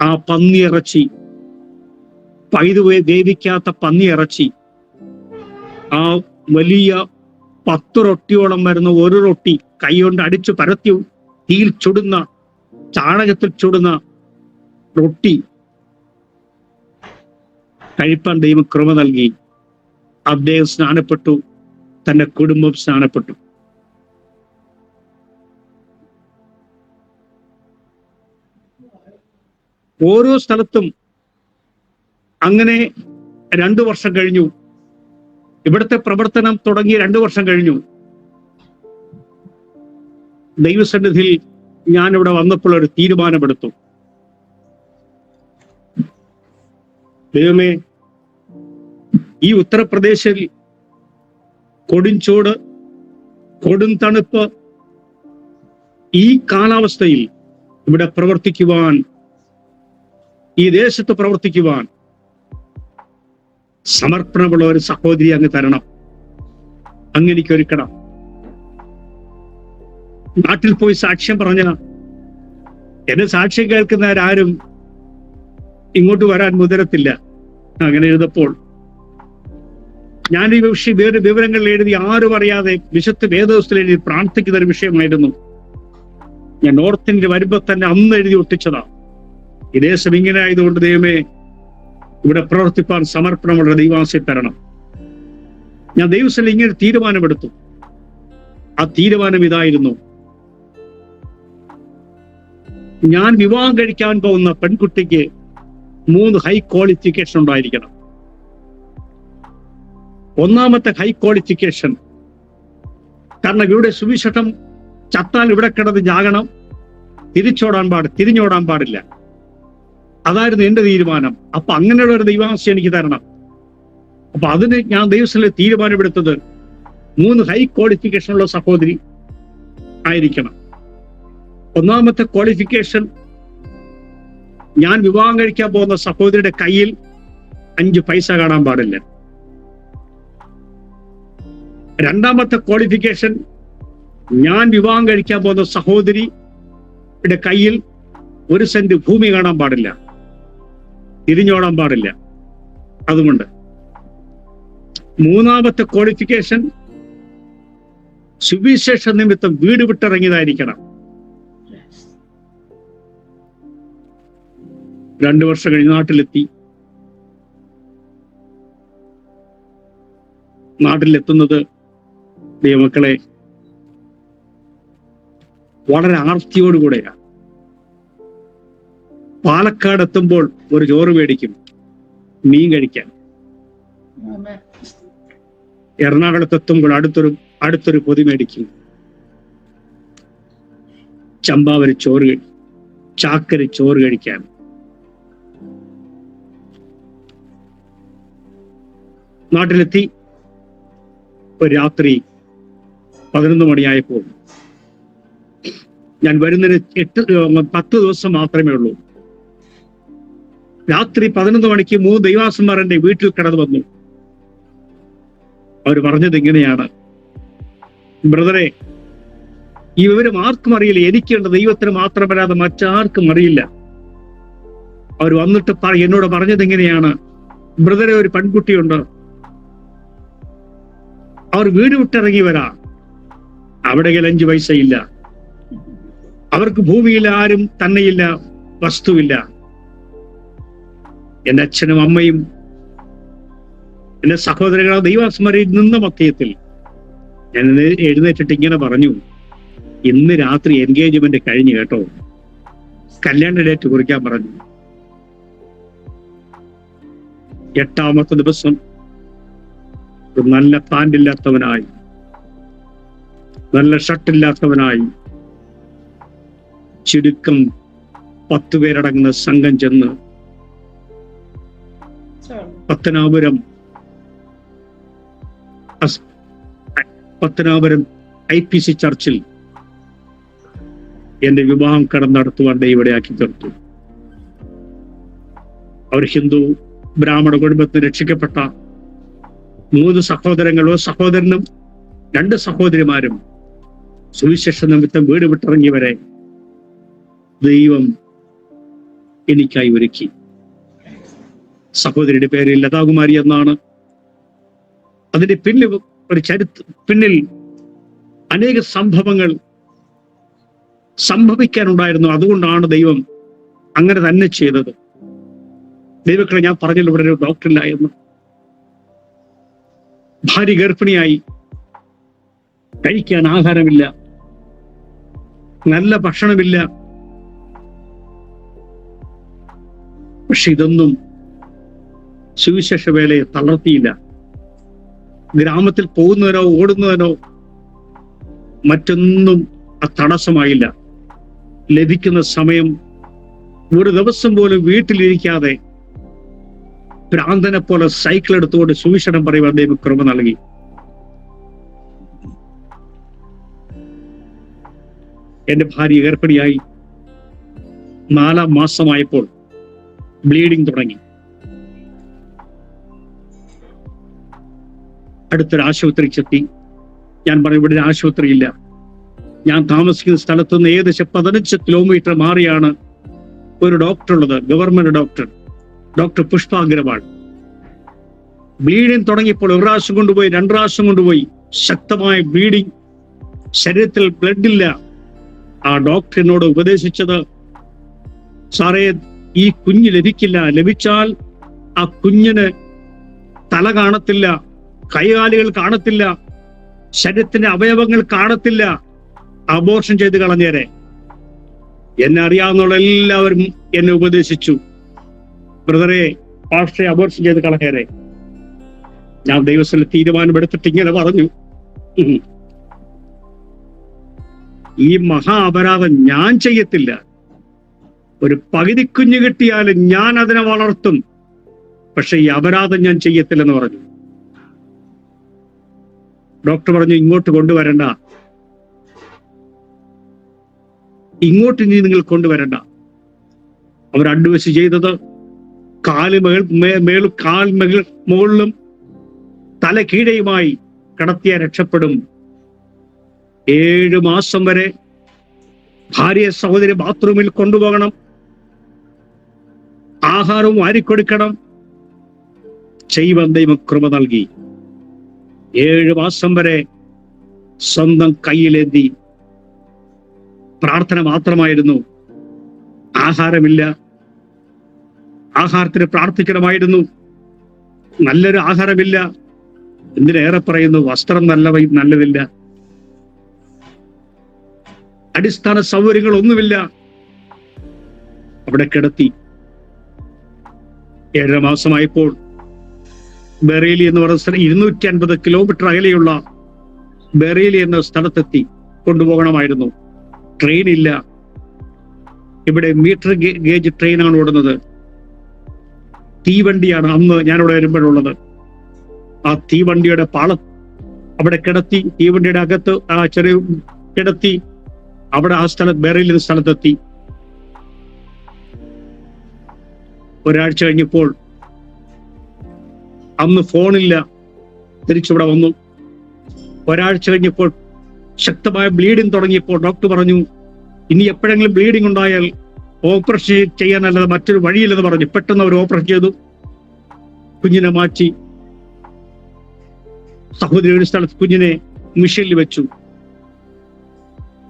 ആ പന്നിയിറച്ചി, പൈതുപോയി വേവിക്കാത്ത പന്നിയിറച്ചി, ആ വലിയ 10 റൊട്ടിയോളം വരുന്ന ഒരു റൊട്ടി കൈകൊണ്ട് അടിച്ചു പരത്തി തീയിൽ ചുടുന്ന, ചാണകത്തിൽ ചുടുന്ന റൊട്ടി കഴിപ്പാൻ ദൈവം കൃപ നൽകി. അദ്ദേഹം സ്നാനപ്പെട്ടു, തന്റെ കുടുംബം സ്നാനപ്പെട്ടു. ഓരോ സ്ഥലത്തും അങ്ങനെ 2 വർഷം കഴിഞ്ഞു. ഇവിടുത്തെ പ്രവർത്തനം തുടങ്ങി 2 വർഷം കഴിഞ്ഞു. ദൈവസന്നിധിയിൽ ഞാനിവിടെ വന്നപ്പോൾ ഒരു തീരുമാനമെടുത്തു. ദൈവമേ, ഈ ഉത്തർപ്രദേശിൽ കൊടുംചൂട്, കൊടും തണുപ്പ്, ഈ കാലാവസ്ഥയിൽ ഇവിടെ പ്രവർത്തിക്കുവാൻ, ഈ ദേശത്ത് പ്രവർത്തിക്കുവാൻ സമർപ്പണമുള്ള ഒരു സഹോദരി അങ്ങ് തരണം, അങ്ങനെക്ക് ഒരുക്കണം. നാട്ടിൽ പോയി സാക്ഷ്യം പറഞ്ഞ എന്നെ സാക്ഷ്യം കേൾക്കുന്നവരാരും ഇങ്ങോട്ട് വരാൻ മുതിരത്തില്ല. അങ്ങനെ എഴുതപ്പോൾ ഞാൻ ഈ വേറെ വിവരങ്ങൾ എഴുതി ആരും അറിയാതെ വിശുദ്ധ വേദപുസ്തകത്തിൽ എഴുതി പ്രാർത്ഥിക്കുന്ന ഒരു വിഷയമായിരുന്നു. ഞാൻ നോർത്ത് ഇന്ത്യ വരുമ്പോ തന്നെ അന്ന് എഴുതി ഒട്ടിച്ചതാ. ഈ ദേശം ഇങ്ങനെ ആയതുകൊണ്ട് ദൈവമേ, ഇവിടെ പ്രവർത്തിപ്പാൻ സമർപ്പണമുള്ള ദൈവാംശം തരണം. ഞാൻ ദൈവസ്ഥലിൽ ഇങ്ങനെ തീരുമാനമെടുത്തു. ആ തീരുമാനം ഇതായിരുന്നു: ഞാൻ വിവാഹം കഴിക്കാൻ പോകുന്ന പെൺകുട്ടിക്ക് 3 ഹൈ ക്വാളിഫിക്കേഷൻ ഉണ്ടായിരിക്കണം. ഒന്നാമത്തെ ഹൈ ക്വാളിഫിക്കേഷൻ, കാരണം ഇവിടെ സുവിശേഷം ചത്താൽ ഇവിടെ കിടന്ന് ജാഗണം, തിരിഞ്ഞോടാൻ പാടില്ല. അതായിരുന്നു എന്റെ തീരുമാനം. അപ്പൊ അങ്ങനെയുള്ള ഒരു ദൈവാംശം എനിക്ക് തരണം. അപ്പൊ അതിന് ഞാൻ ദൈവത്തിലെ തീരുമാനമെടുത്തത് 3 ഹൈ ക്വാളിഫിക്കേഷൻ ഉള്ള സഹോദരി ആയിരിക്കണം. ഒന്നാമത്തെ ക്വാളിഫിക്കേഷൻ, ഞാൻ വിവാഹം കഴിക്കാൻ പോകുന്ന സഹോദരിയുടെ കയ്യിൽ 5 പൈസ കാണാൻ പാടില്ല. രണ്ടാമത്തെ ക്വാളിഫിക്കേഷൻ, ഞാൻ വിവാഹം കഴിക്കാൻ പോകുന്ന സഹോദരിയുടെ കയ്യിൽ 1 സെന്റ് ഭൂമി കാണാൻ പാടില്ല, തിരിഞ്ഞോടാൻ പാടില്ല. അതുകൊണ്ട് മൂന്നാമത്തെ ക്വാളിഫിക്കേഷൻ, സുവിശേഷ നിമിത്തം വീട് വിട്ടിറങ്ങിയതായിരിക്കണം. 2 വർഷം കഴിഞ്ഞ് നാട്ടിലെത്തി. നാട്ടിലെത്തുന്നത് ദൈവമക്കളെ വളരെ ആർത്തിയോടുകൂടെയാണ്. പാലക്കാട് എത്തുമ്പോൾ ഒരു ചോറ് മേടിക്കും മീൻ കഴിക്കാൻ. എറണാകുളത്തെത്തുമ്പോൾ അടുത്തൊരു പൊതി മേടിക്കും, ചമ്പാവരി ചോറ്, ചാക്കരി ചോറ് കഴിക്കാൻ. നാട്ടിലെത്തി ഒരു രാത്രി 11 മണിയായപ്പോൾ, ഞാൻ വരുന്നതിന് 10 ദിവസം മാത്രമേ ഉള്ളൂ. രാത്രി 11 മണിക്ക് 3 ദൈവാസന്മാർ എന്റെ വീട്ടിൽ കടന്നു വന്നു. അവർ പറഞ്ഞത് ഇങ്ങനെയാണ്: ബ്രദറെ, ഈ വിവരം ആർക്കും അറിയില്ല, എനിക്കുണ്ട്, ദൈവത്തിന് മാത്രമല്ലാതെ മറ്റാർക്കും അറിയില്ല. അവർ വന്നിട്ട് എന്നോട് പറഞ്ഞത് ഇങ്ങനെയാണ്: ബ്രദറെ, ഒരു പെൺകുട്ടിയുണ്ട്, അവർ വീട് വിട്ടിറങ്ങി വരാ, അവിടെ 5 പൈസയില്ല, അവർക്ക് ഭൂമിയിൽ ആരും തന്നെയില്ല, വസ്തുവില്ല. എന്റെ അച്ഛനും അമ്മയും എന്റെ സഹോദരങ്ങളെ ദൈവാസ്മരയിൽ നിന്ന മധ്യത്തിൽ ഞാൻ എഴുന്നേറ്റിട്ട് ഇങ്ങനെ പറഞ്ഞു: ഇന്ന് രാത്രി എൻഗേജ്മെന്റ് കഴിഞ്ഞു കേട്ടോ, കല്യാണ ഡേറ്റ് കുറിക്കാൻ പറഞ്ഞു. 8ാമത്തെ ദിവസം ഒരു നല്ല പാൻറില്ലാത്തവനായി, നല്ല ഷർട്ടില്ലാത്തവനായി, ചുരുക്കം 10 പേരടങ്ങുന്ന സംഘം ചെന്ന് പത്തനാപുരം IPC ചർച്ചിൽ എന്റെ വിവാഹം നടത്തുവാൻ ഇവിടെയാക്കി തീർത്തു. അവർ ഹിന്ദു ബ്രാഹ്മണ കുടുംബത്തിൽ രക്ഷിക്കപ്പെട്ട 3 സഹോദരങ്ങളോ, സഹോദരനും 2 സഹോദരിമാരും സുവിശേഷ നിമിത്തം വീട് വിട്ടിറങ്ങിയവരെ ദൈവം എനിക്കായി ഒരുക്കി. സഹോദരിയുടെ പേര് ലതാകുമാരി എന്നാണ്. അതിന്റെ പിന്നിൽ അനേക സംഭവങ്ങൾ സംഭവിക്കാനുണ്ടായിരുന്നു. അതുകൊണ്ടാണ് ദൈവം അങ്ങനെ തന്നെ ചെയ്തത്. ദൈവക്കളെ, ഞാൻ പറഞ്ഞല്ലോ ഇവിടെ ഒരു ഡോക്ടറില്ല എന്ന്. ഭാര്യ ഗർഭിണിയായി, കഴിക്കാൻ ആഹാരമില്ല, നല്ല ഭക്ഷണമില്ല. പക്ഷെ ഇതൊന്നും സുവിശേഷ വേലയെ തളർത്തിയില്ല. ഗ്രാമത്തിൽ പോകുന്നവനോ ഓടുന്നവനോ മറ്റൊന്നും തടസ്സമായില്ല. ലഭിക്കുന്ന സമയം ഒരു ദിവസം പോലും വീട്ടിലിരിക്കാതെ ഭ്രാന്തനെ പോലെ സൈക്കിൾ എടുത്തുകൊണ്ട് സുവിശേഷം പറയുവാൻ ദൈവം കൃപ നൽകി. എന്റെ ഭാര്യ ഗർഭിണിയായി 4-ാം മാസമായപ്പോൾ ബ്ലീഡിങ് തുടങ്ങി. അടുത്തൊരു ആശുപത്രി ചെത്തി. ഞാൻ പറഞ്ഞു, ഇവിടെ ആശുപത്രിയില്ല. ഞാൻ താമസിക്കുന്ന സ്ഥലത്ത് നിന്ന് ഏകദേശം 15 കിലോമീറ്റർ മാറിയാണ് ഒരു ഡോക്ടർ ഉള്ളത്, government doctor Pushpa Agrawal. Bleeding തുടങ്ങിയപ്പോൾ 1 പ്രാവശ്യം കൊണ്ടുപോയി, 2 പ്രാവശ്യം കൊണ്ടുപോയി. ശക്തമായ ബ്ലീഡിങ്, ശരീരത്തിൽ ബ്ലഡ് ഇല്ല. ആ ഡോക്ടർ എന്നോട് ഉപദേശിച്ചത്, സാറേ, ഈ കുഞ്ഞ് ലഭിക്കില്ല, ലഭിച്ചാൽ ആ കുഞ്ഞിന് തല കാണത്തില്ല, കൈകാലുകൾ കാണത്തില്ല, ശരീരത്തിന്റെ അവയവങ്ങൾ കാണത്തില്ല, അബോർഷൻ ചെയ്ത് കളഞ്ഞേരെ. എന്നെ അറിയാവുന്ന എല്ലാവരും എന്നെ ഉപദേശിച്ചു, ബ്രദറെ പാസ്റ്ററെ അബോർഷൻ ചെയ്ത് കളഞ്ഞേരെ. ഞാൻ ദൈവസ്ഥല തീരുമാനമെടുത്തിട്ട് ഇങ്ങനെ പറഞ്ഞു, ഈ മഹാ അപരാധം ഞാൻ ചെയ്യത്തില്ല. ഒരു പകുതി കുഞ്ഞ് കിട്ടിയാലും ഞാൻ അതിനെ വളർത്തും, പക്ഷെ ഈ അപരാധം ഞാൻ ചെയ്യത്തില്ലെന്ന് പറഞ്ഞു. ഡോക്ടർ പറഞ്ഞു, ഇങ്ങോട്ട് കൊണ്ടുവരണ്ട, ഇങ്ങോട്ട് ഇനി നിങ്ങൾ കൊണ്ടുവരണ്ട. അവർ അഡ്വൈസ് ചെയ്തത് മുകളിലും തല കീഴയുമായി കടത്തിയ രക്ഷപ്പെടും. 7 മാസം വരെ ഭാര്യ സഹോദരി ബാത്റൂമിൽ കൊണ്ടുപോകണം, ആഹാരവും വാരിക്കൊടുക്കണം. ദൈവം കൃപ നൽകി. 7 മാസം വരെ സ്വന്തം കയ്യിലേന്തി പ്രാർത്ഥന മാത്രമായിരുന്നു. ആഹാരമില്ല, ആഹാരത്തിന് പ്രാർത്ഥിക്കണമായിരുന്നു. നല്ലൊരു ആഹാരമില്ല, എന്തിനേറെ പറയുന്നു, വസ്ത്രം നല്ലതില്ല, അടിസ്ഥാന സൗകര്യങ്ങളൊന്നുമില്ല. അവിടെ കിടത്തി. 7 മാസമായപ്പോൾ ബറേലി എന്ന് പറയുന്ന സ്ഥലം 250 കിലോമീറ്റർ അകലെയുള്ള ബറേലി എന്ന സ്ഥലത്തെത്തി. കൊണ്ടുപോകണമായിരുന്നു. ട്രെയിൻ ഇല്ല. ഇവിടെ മീറ്റർ ഗേജ് ട്രെയിനാണ് ഓടുന്നത്. തീവണ്ടിയാണ് അന്ന് ഞാനിവിടെ വരുമ്പോഴുള്ളത്. ആ തീവണ്ടിയുടെ പാളം അവിടെ കിടത്തി. തീവണ്ടിയുടെ അകത്ത് ആ ചെറിയ കിടത്തി. അവിടെ ആ ബറേലി എന്ന സ്ഥലത്തെത്തി. ഒരാഴ്ച കഴിഞ്ഞപ്പോൾ, അന്ന് ഫോണില്ല, തിരിച്ചിവിടെ വന്നു. ഒരാഴ്ച കഴിഞ്ഞപ്പോൾ ശക്തമായ ബ്ലീഡിങ് തുടങ്ങിയപ്പോൾ ഡോക്ടർ പറഞ്ഞു, ഇനി എപ്പോഴെങ്കിലും ബ്ലീഡിങ് ഉണ്ടായാൽ ഓപ്പറേഷൻ ചെയ്യാനല്ലാതെ മറ്റൊരു വഴിയില്ലെന്ന് പറഞ്ഞു. പെട്ടെന്ന് അവർ ഓപ്പറേഷൻ ചെയ്തു. കുഞ്ഞിനെ മാറ്റി. സഹോദരി ഒരു സ്ഥലത്ത് കുഞ്ഞിനെ മിഷനിൽ വെച്ചു.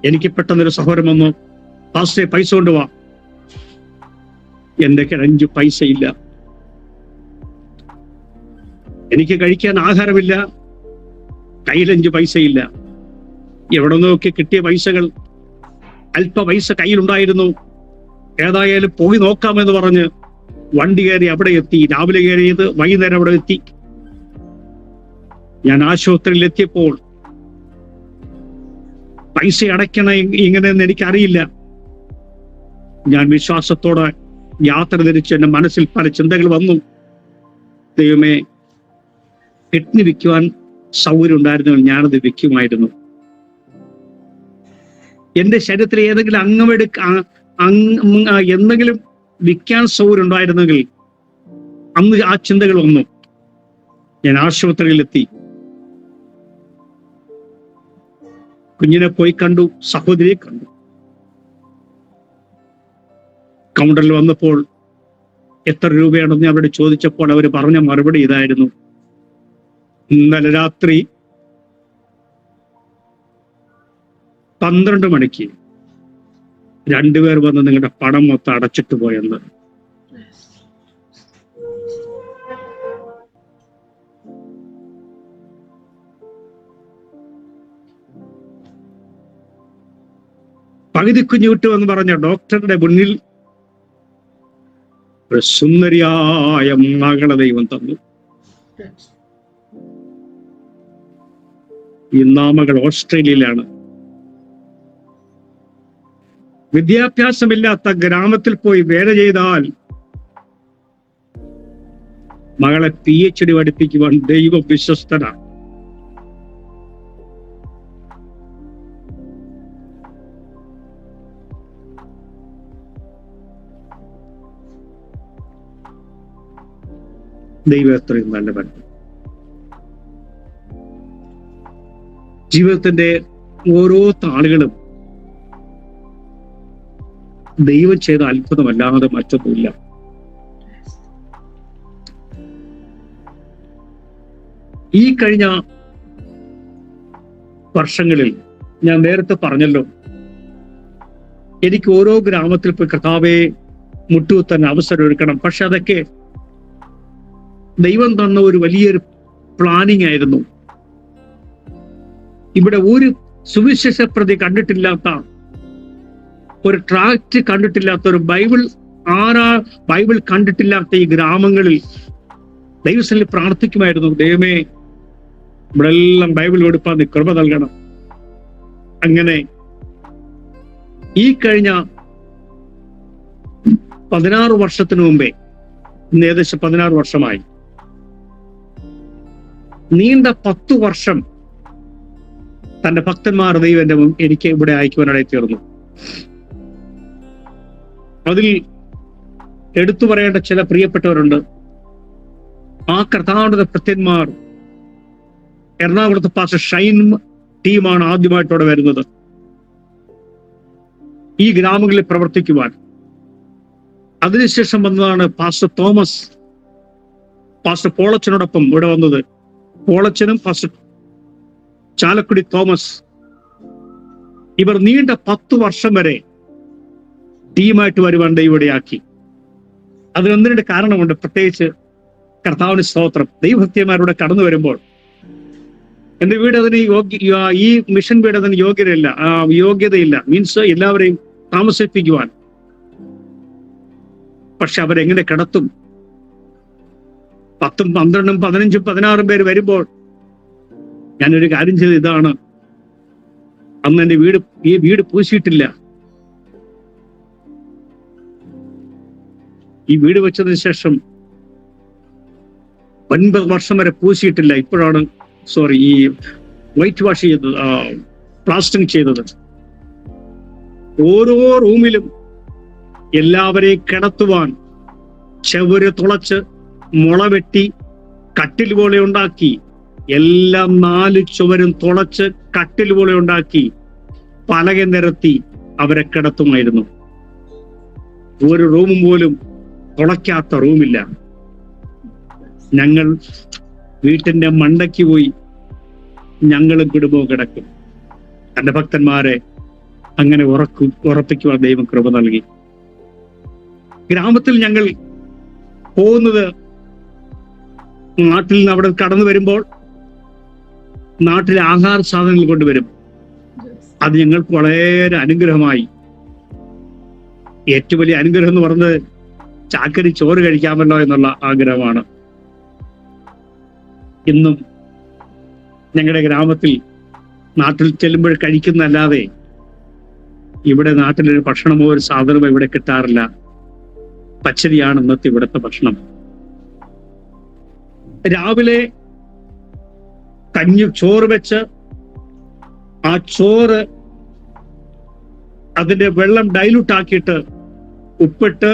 എനിക്ക് പെട്ടെന്നൊരു സഹോദരൻ വന്നു, പാസ്റ്ററെ പൈസ കൊണ്ടുപോവാ. എന്റെ കയ്യിൽ 5 പൈസ ഇല്ല. എനിക്ക് കഴിക്കാൻ ആഹാരമില്ല, കയ്യിൽ 5 പൈസയില്ല. എവിടെ നോക്കി കിട്ടിയ പൈസകൾ, അല്പ പൈസ കയ്യിലുണ്ടായിരുന്നു. ഏതായാലും പോയി നോക്കാമെന്ന് പറഞ്ഞ് വണ്ടി കയറി അവിടെ എത്തി. രാവിലെ കയറിയത് വൈകുന്നേരം അവിടെ എത്തി. ഞാൻ ആശുപത്രിയിൽ എത്തിയപ്പോൾ പൈസ അടയ്ക്കണ ഇങ്ങനെയെന്ന് എനിക്കറിയില്ല. ഞാൻ വിശ്വാസത്തോടെ യാത്ര തിരിച്ച് എന്റെ മനസ്സിൽ പല ചിന്തകൾ വന്നു. ദൈവമേ, കിഡ്നി വിൽക്കുവാൻ സൗകര്യം ഉണ്ടായിരുന്നെങ്കിൽ ഞാനത് വിൽക്കുമായിരുന്നു. എന്റെ ശരീരത്തിൽ ഏതെങ്കിലും എന്തെങ്കിലും വിൽക്കാൻ സൗകര്യം ഉണ്ടായിരുന്നെങ്കിൽ അന്ന് ആ ചിന്തകൾ വന്നു. ഞാൻ ആശുപത്രിയിലെത്തി. കുഞ്ഞിനെ പോയി കണ്ടു, സഹോദരിയെ കണ്ടു. കൗണ്ടറിൽ വന്നപ്പോൾ എത്ര രൂപയാണെന്ന് ഞാൻ അവരോട് ചോദിച്ചപ്പോൾ അവർ പറഞ്ഞ മറുപടി ഇതായിരുന്നു: ഇന്നലെ രാത്രി 12 മണിക്ക് 2 പേർ വന്ന് നിങ്ങളുടെ പണം മൊത്തം അടച്ചിട്ട് പോയെന്ന്. പകുതി കുഞ്ഞു വിട്ടു എന്ന് പറഞ്ഞ ഡോക്ടറുടെ മുന്നിൽ ഒരു സുന്ദരിയായ മകളെ ദൈവം തന്നു. ഇന്ന് ആ മകൾ ഓസ്ട്രേലിയയിലാണ്. വിദ്യാഭ്യാസമില്ലാത്ത ഗ്രാമത്തിൽ പോയി വേല ചെയ്താൽ മകളെ PhD പഠിപ്പിക്കുവാൻ ദൈവം വിശ്വസ്തനാണ്. ദൈവം എത്രയും നല്ലവൻ. ജീവിതത്തിന്റെ ഓരോ താളുകളും ദൈവം ചെയ്ത അത്ഭുതമല്ലാതെ മറ്റൊന്നുമില്ല. ഈ കഴിഞ്ഞ വർഷങ്ങളിൽ ഞാൻ നേരത്തെ പറഞ്ഞല്ലോ, എനിക്ക് ഓരോ ഗ്രാമത്തിൽ പോയി കർത്താവെ മുട്ടുകുത്താൻ അവസരം ഒരുക്കണം. പക്ഷെ അതൊക്കെ ദൈവം തന്ന ഒരു വലിയൊരു പ്ലാനിങ് ആയിരുന്നു. ഇവിടെ ഒരു സുവിശേഷ പ്രതി കണ്ടിട്ടില്ലാത്ത ഒരു ട്രാക്ട് കണ്ടിട്ടില്ലാത്ത, ഒരു ബൈബിൾ കണ്ടിട്ടില്ലാത്ത ഈ ഗ്രാമങ്ങളിൽ ദൈവസന്നിധിയിൽ പ്രാർത്ഥിക്കുമായിരുന്നു. ദൈവമേ, ഇവിടെ എല്ലാം ബൈബിൾ കൊടുപ്പാൻ നീ കൃപ നൽകണം. അങ്ങനെ ഈ കഴിഞ്ഞ 16 വർഷത്തിനു മുമ്പേ, ഇന്ന് ഏകദേശം 16 വർഷമായി, നീണ്ട 10 വർഷം തന്റെ ഭക്തന്മാർ ദൈവം എനിക്ക് ഇവിടെ അയക്കുവാനായി തീർന്നു. അതിൽ എടുത്തു പറയേണ്ട ചില പ്രിയപ്പെട്ടവരുണ്ട്. ആ കർത്താവിന്റെ ഭക്തന്മാർ എറണാകുളത്ത് പാസ്റ്റർ ഷൈൻ ടീമാണ് ആദ്യമായിട്ടോടെ വരുന്നത് ഈ ഗ്രാമങ്ങളിൽ പ്രവർത്തിക്കുവാൻ. അതിനുശേഷം വന്നതാണ് പാസ്റ്റർ തോമസ്, പാസ്റ്റർ പോളച്ചനോടൊപ്പം ഇവിടെ വന്നത്. പോളച്ചനും പാസ്റ്റർ ചാലക്കുടി തോമസ്, ഇവർ നീണ്ട 10 വർഷം വരെ ടീമായിട്ട് വരുവാൻ ദൈവവിടെയാക്കി. അതിനൊന്നിന്റെ കാരണമുണ്ട്. പ്രത്യേകിച്ച് കർത്താവിന് സ്തോത്രം. ദൈവഭക്തിമാരുടെ കടന്നു വരുമ്പോൾ എന്റെ വീട് അതിന് ഈ മിഷൻ വീട് അതിന് യോഗ്യതയില്ല, മീൻസ് എല്ലാവരെയും താമസിപ്പിക്കുവാൻ. പക്ഷെ അവരെങ്ങനെ കിടത്തും? 10, 12, 15, 16 പേര് വരുമ്പോൾ ഞാനൊരു കാര്യം ചെയ്ത് ഇതാണ്. അന്ന് എന്റെ ഈ വീട് പൂശിയിട്ടില്ല. ഈ വീട് വെച്ചതിന് ശേഷം 9 വർഷം വരെ പൂശിയിട്ടില്ല. ഇപ്പോഴാണ് ഈ വൈറ്റ് വാഷ് ചെയ്തത്, പ്ലാസ്റ്ററിങ് ചെയ്തത്. ഓരോ റൂമിലും എല്ലാവരെയും കിടത്തുവാൻ ചുവര് തുളച്ച്, മുള വെട്ടി, കട്ടിൽ പോലെ ഉണ്ടാക്കി, എല്ലാം 4 ചുവരും തുളച്ച് കട്ടിൽ പോലെ ഉണ്ടാക്കി പലക നിരത്തി അവരെ കിടത്തുമായിരുന്നു. ഒരു റൂമും പോലും തുളയ്ക്കാത്ത റൂമില്ല. ഞങ്ങൾ വീട്ടിന്റെ മണ്ടയ്ക്ക് പോയി ഞങ്ങളും കുടുംബവും കിടക്കും. തന്റെ ഭക്തന്മാരെ അങ്ങനെ ഉറപ്പിക്കുവാൻ ദൈവം കൃപ നൽകി. ഗ്രാമത്തിൽ ഞങ്ങൾ പോകുന്നത്, നാട്ടിൽ നിന്ന് അവിടെ കടന്നു വരുമ്പോൾ നാട്ടിലെ ആഹാര സാധനങ്ങൾ കൊണ്ടുവരും. അത് ഞങ്ങൾക്ക് വളരെ അനുഗ്രഹമായി. ഏറ്റവും വലിയ അനുഗ്രഹം എന്ന് പറഞ്ഞത് ചാക്കരി ചോറ് കഴിക്കാമല്ലോ എന്നുള്ള ആഗ്രഹമാണ്. ഇന്നും ഞങ്ങളുടെ ഗ്രാമത്തിൽ നാട്ടിൽ ചെല്ലുമ്പോൾ കഴിക്കുന്നതല്ലാതെ ഇവിടെ നാട്ടിലൊരു ഭക്ഷണമോ ഒരു സാധനമോ ഇവിടെ കിട്ടാറില്ല. പച്ചരിയാണ് ഇന്നത്തെ ഇവിടുത്തെ ഭക്ഷണം. രാവിലെ ചോറ് വെച്ച് ആ ചോറ് അതിന്റെ വെള്ളം ഡൈലൂട്ട് ആക്കിയിട്ട് ഉപ്പിട്ട്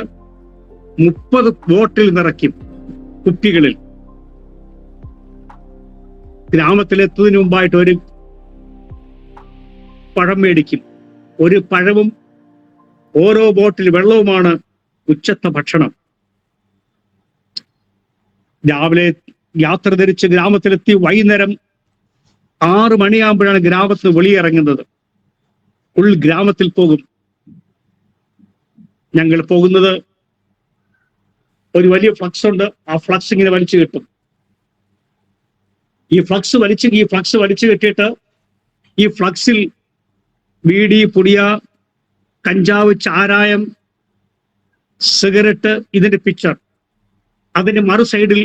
30 ബോട്ടിൽ നിറയ്ക്കും കുപ്പികളിൽ. ഗ്രാമത്തിലെത്തുന്നതിന് മുമ്പായിട്ട് ഒരു പഴം മേടിക്കും. ഒരു പഴവും ഓരോ ബോട്ടിൽ വെള്ളവുമാണ് ഉച്ചത്തെ ഭക്ഷണം. രാവിലെ യാത്ര തിരിച്ച് ഗ്രാമത്തിലെത്തി വൈകുന്നേരം 6 മണിയാകുമ്പോഴാണ് ഗ്രാമത്തിന് വെളിയിറങ്ങുന്നത്. ഗ്രാമത്തിൽ പോകും. ഞങ്ങൾ പോകുന്നത് ഒരു വലിയ ഫ്ലക്സ് ഉണ്ട്. ആ ഫ്ലക്സ് ഇങ്ങനെ വലിച്ചു കെട്ടും. ഈ ഫ്ലക്സ് വലിച്ചു കെട്ടിയിട്ട് ഈ ഫ്ലക്സിൽ ബീഡി, പുടിയ, കഞ്ചാവ്, ചാരായം, സിഗരറ്റ്, ഇതിന്റെ പിക്ചർ, അതിന്റെ മറു സൈഡിൽ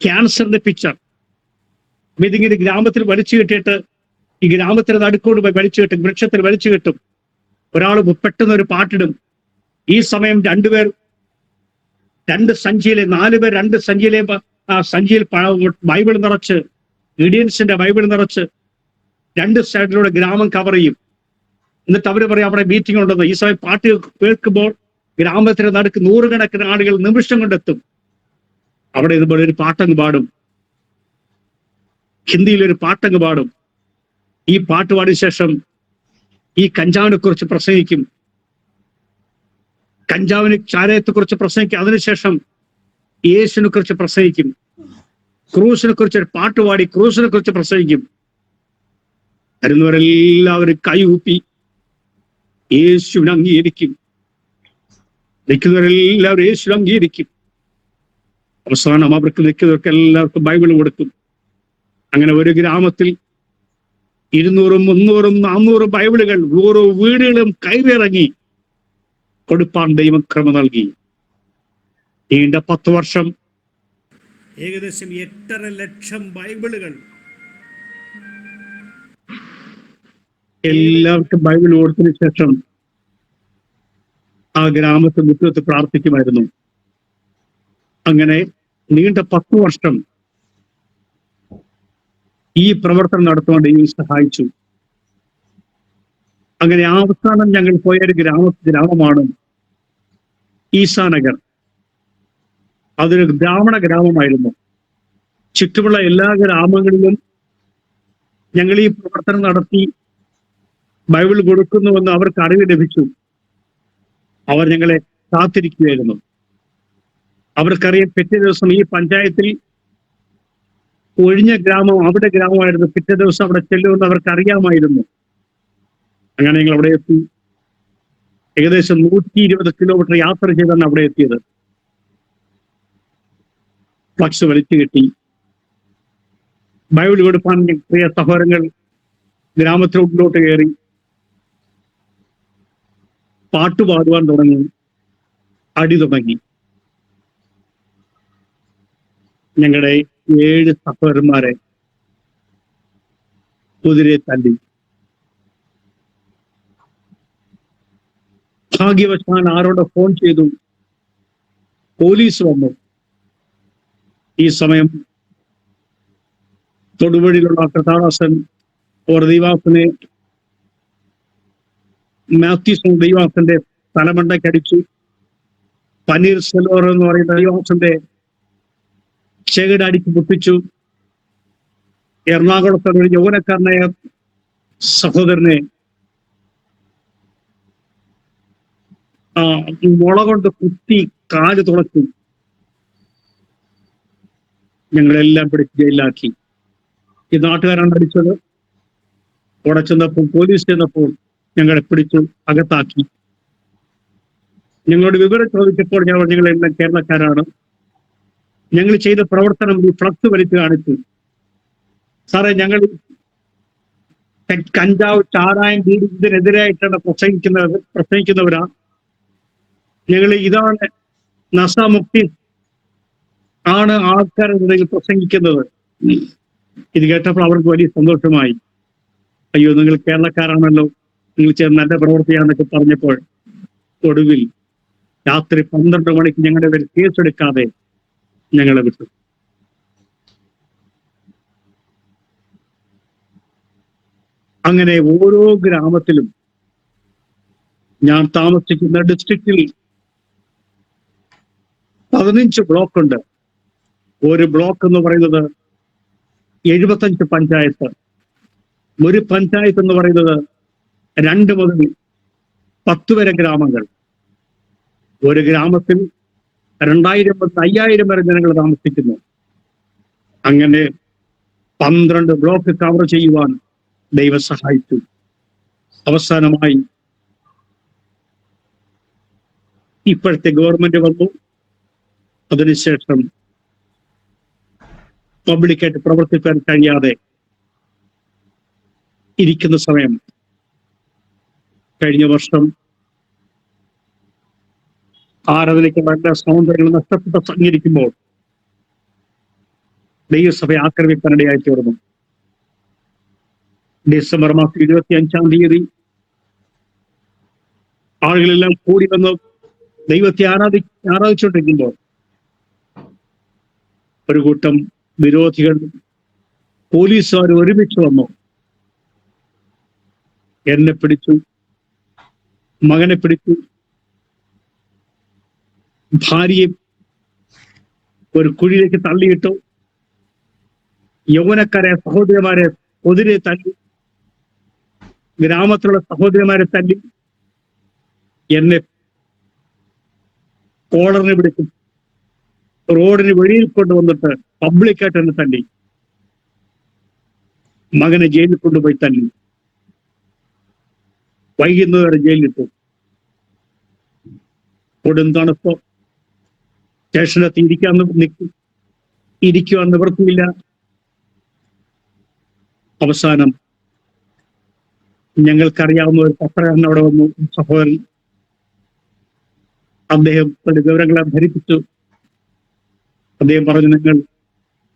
ക്യാൻസറിന്റെ പിക്ചർ. ഇതിങ്ങനെ ഗ്രാമത്തിൽ വലിച്ചു കെട്ടിയിട്ട് ഈ ഗ്രാമത്തിന് നടുക്കോട് പോയി വലിച്ചു കെട്ടും, വൃക്ഷത്തിൽ വലിച്ചു കെട്ടും. ഒരാൾ പെട്ടെന്ന് ഒരു പാട്ടിടും. ഈ സമയം 2 പേർ 2 സഞ്ചിയിലെ 4 പേർ 2 സഞ്ചിയിലെ സഞ്ചിയിൽ ബൈബിൾ നിറച്ച്, ഇഡിയൻസിന്റെ ബൈബിൾ നിറച്ച് 2 സൈഡിലൂടെ ഗ്രാമം കവർ ചെയ്യും. എന്നിട്ട് അവര് പറയും അവിടെ മീറ്റിംഗ് ഉണ്ടെന്ന്. ഈ സമയം പാട്ട് കേൾക്കുമ്പോൾ ഗ്രാമത്തിന് നടുക്ക് 100 കണക്കിന് ആളുകൾ നിമിഷം കൊണ്ടെത്തും. അവിടെ ഇതുപോലെ ഒരു പാട്ടങ്ങ് പാടും, ഹിന്ദിയിലൊരു പാട്ടങ്ങ് പാടും. ഈ പാട്ട് പാടിയ ശേഷം ഈ കഞ്ചാവിനെ കുറിച്ച് പ്രസംഗിക്കും, കഞ്ചാവിന് ചാരയത്തെ കുറിച്ച് പ്രസംഗിക്കും. അതിനുശേഷം യേശുവിനെ കുറിച്ച് പ്രസംഗിക്കും. ക്രൂസിനെ കുറിച്ച് ഒരു പാട്ട് പാടി ക്രൂസിനെ കുറിച്ച് പ്രസംഗിക്കും. വരുന്നവരെല്ലാവരും കൈകൂപ്പി യേശുവിനെ അംഗീകരിക്കും. നിൽക്കുന്നവരെല്ലാവരും യേശുവിനെ അംഗീകരിക്കും. അവസാനം അവർക്ക് നിൽക്കുന്നവർക്ക് എല്ലാവർക്കും ബൈബിൾ കൊടുക്കും. അങ്ങനെ ഒരു ഗ്രാമത്തിൽ 200, 300, 400 ബൈബിളുകൾ ഓരോ വീടുകളും കയറിയിറങ്ങി കൊടുപ്പാൻ ദൈവം ക്രമ നൽകി. നീണ്ട 10 വർഷം ഏകദേശം 8.5 ലക്ഷം ബൈബിളുകൾ എല്ലാവർക്കും ബൈബിൾ കൊടുത്തതിന് ശേഷം ആ ഗ്രാമത്തിൽ മുറ്റത്ത് പ്രാർത്ഥിക്കുമായിരുന്നു. അങ്ങനെ നീണ്ട 10 വർഷം ഈ പ്രവർത്തനം നടത്തുവാൻ ദൈവം സഹായിച്ചു. അങ്ങനെ അവസാനം ഞങ്ങൾ പോയൊരു ഗ്രാമമാണ് ഈസാനഗർ. അതൊരു ബ്രാഹ്മണ ഗ്രാമമായിരുന്നു. ചുറ്റുമുള്ള എല്ലാ ഗ്രാമങ്ങളിലും ഞങ്ങൾ ഈ പ്രവർത്തനം നടത്തി ബൈബിൾ കൊടുക്കുന്നുവെന്ന് അവർക്ക് അറിവ് ലഭിച്ചു. അവർ ഞങ്ങളെ കാത്തിരിക്കുകയായിരുന്നു. അവർക്കറിയാം പിറ്റേ ദിവസം ഈ പഞ്ചായത്തിൽ ഒഴിഞ്ഞ ഗ്രാമം അവിടെ ഗ്രാമമായിരുന്നു. പിറ്റേ ദിവസം അവിടെ ചെല്ലുമെന്ന് അവർക്ക് അറിയാമായിരുന്നു. അങ്ങനെ ഞങ്ങൾ അവിടെ എത്തി. ഏകദേശം 120 കിലോമീറ്റർ യാത്ര ചെയ്താണ് അവിടെ എത്തിയത്. ഫ്ലക്സ് വലിച്ചു കെട്ടി ബൈബിൾ കൊടുക്കാൻ പ്രിയ സഹോദരങ്ങൾ ഗ്രാമത്തിലോട്ട് കയറി പാട്ടുപാടുവാൻ തുടങ്ങി. അടി തുടങ്ങി. ഞങ്ങളുടെ 7 സഹോദരന്മാരെ കുതിരയെ തല്ലി. ഭാഗ്യവശാൽ ആരോട് ഫോൺ ചെയ്തു, പോലീസ് വന്നു. ഈ സമയം തൊടുപുഴയിലുള്ള കഥാദാസൻ ഓർ ദൈവാസനെ മാത്യുസ് ദൈവാസന്റെ തലമണ്ടയ്ക്കടിച്ചു. പനീർ സെലോർ എന്ന് പറയുന്ന ദൈവാസന്റെ ചെകിടടിക്ക് പൊട്ടിച്ചു. എറണാകുളത്തെ ഒരു യൗവനക്കാരനായ സഹോദരനെ മുള കൊണ്ട് കുത്തി കാല് തുളച്ചു. ഞങ്ങളെല്ലാം പിടിച്ച് ജയിലിലാക്കി. ഈ നാട്ടുകാരാണ് അടിച്ചത്. അവിടെ ചെന്നപ്പോൾ പോലീസ് ചെന്നപ്പോൾ ഞങ്ങളെ പിടിച്ചു അകത്താക്കി. ഞങ്ങളോട് വിവരം ചോദിച്ചപ്പോൾ ഞങ്ങളെല്ലാം കേരളക്കാരാണ്. ഞങ്ങൾ ചെയ്ത പ്രവർത്തനം ഈ ഫ്ലക്സ് വലിച്ചു കാണിച്ചു. സാറേ, ഞങ്ങൾ കഞ്ചാവ്, ചാരായം, ബീഡി ഇതിനെതിരായിട്ടാണ് പ്രസംഗിക്കുന്നവരാ. ഞങ്ങൾ ഇതാണ് നശാമുക്തി ആണ് ആൾക്കാരുടെ പ്രസംഗിക്കുന്നത്. ഇത് കേട്ടപ്പോൾ അവർക്ക് വലിയ സന്തോഷമായി. അയ്യോ, നിങ്ങൾ കേരളക്കാരാണല്ലോ, നിങ്ങൾ ചെയ്ത നല്ല പ്രവൃത്തിയാണെന്നൊക്കെ പറഞ്ഞപ്പോൾ ഒടുവിൽ രാത്രി 12 മണിക്ക് ഞങ്ങളുടെ പേര് കേസെടുക്കാതെ ഞങ്ങളെ വിട്ടു. അങ്ങനെ ഓരോ ഗ്രാമത്തിലും ഞാൻ താമസിക്കുന്ന ഡിസ്ട്രിക്റ്റിൽ 15 ബ്ലോക്ക് ഉണ്ട്. ഒരു ബ്ലോക്ക് എന്ന് പറയുന്നത് 75 പഞ്ചായത്ത്. ഒരു പഞ്ചായത്ത് എന്ന് പറയുന്നത് 2 മുതൽ 10 വരെ ഗ്രാമങ്ങൾ. ഒരു ഗ്രാമത്തിൽ 2000 മുതൽ 5000 വരെ ജനങ്ങൾ താമസിക്കുന്നു. അങ്ങനെ 12 ബ്ലോക്ക് കവർ ചെയ്യുവാൻ ദൈവം സഹായിച്ചു. അവസാനമായി ഇപ്പോഴത്തെ ഗവൺമെന്റ് വന്നു. അതിനുശേഷം പബ്ലിക്കായിട്ട് പ്രവർത്തിക്കാൻ കഴിയാതെ ഇരിക്കുന്ന സമയം കഴിഞ്ഞ വർഷം ആരാധനയ്ക്ക് നല്ല സൗന്ദര്യങ്ങൾ നഷ്ടപ്പെട്ട സഞ്ചരിക്കുമ്പോൾ ദൈവസഭ ആക്രമിക്കാനിടയായി തീർന്നു. ഡിസംബർ മാസം 25-ാം തീയതി ആളുകളെല്ലാം കൂടി വന്ന് ദൈവത്തെ ആരാധിച്ചുകൊണ്ടിരിക്കുമ്പോൾ ഒരു കൂട്ടം വിരോധികൾ, പോലീസുകാർ ഒരുമിച്ച് വന്നു. എന്നെ പിടിച്ചു, മകനെ പിടിച്ചു, ഭാര്യയെ ഒരു കുഴിയിലേക്ക് തള്ളിയിട്ടു. യൗവനക്കാരെ സഹോദരിമാരെ കുതിരെ തല്ലി, ഗ്രാമത്തിലുള്ള സഹോദരിമാരെ തല്ലി, എന്നെ കോളറിന് പിടിച്ചു റോഡിന് വെളിയിൽ കൊണ്ടുവന്നിട്ട് പബ്ലിക്കായിട്ട് എന്നെ തല്ലി. മകനെ ജയിലിൽ കൊണ്ടുപോയി തല്ലി. വൈകുന്നേരം ജയിലിലിട്ടു. കൊടും തണുപ്പോ, സ്റ്റേഷനകത്ത് ഇരിക്കുവാൻ നിവൃത്തിയില്ല. അവസാനം ഞങ്ങൾക്കറിയാവുന്ന ഒരു പത്രക്കാരൻ അവിടെ വന്നു. സഹോദരൻ, അദ്ദേഹത്തിന്റെ വിവരങ്ങളെ ധരിപ്പിച്ചു. അദ്ദേഹം പറഞ്ഞു, നിങ്ങൾ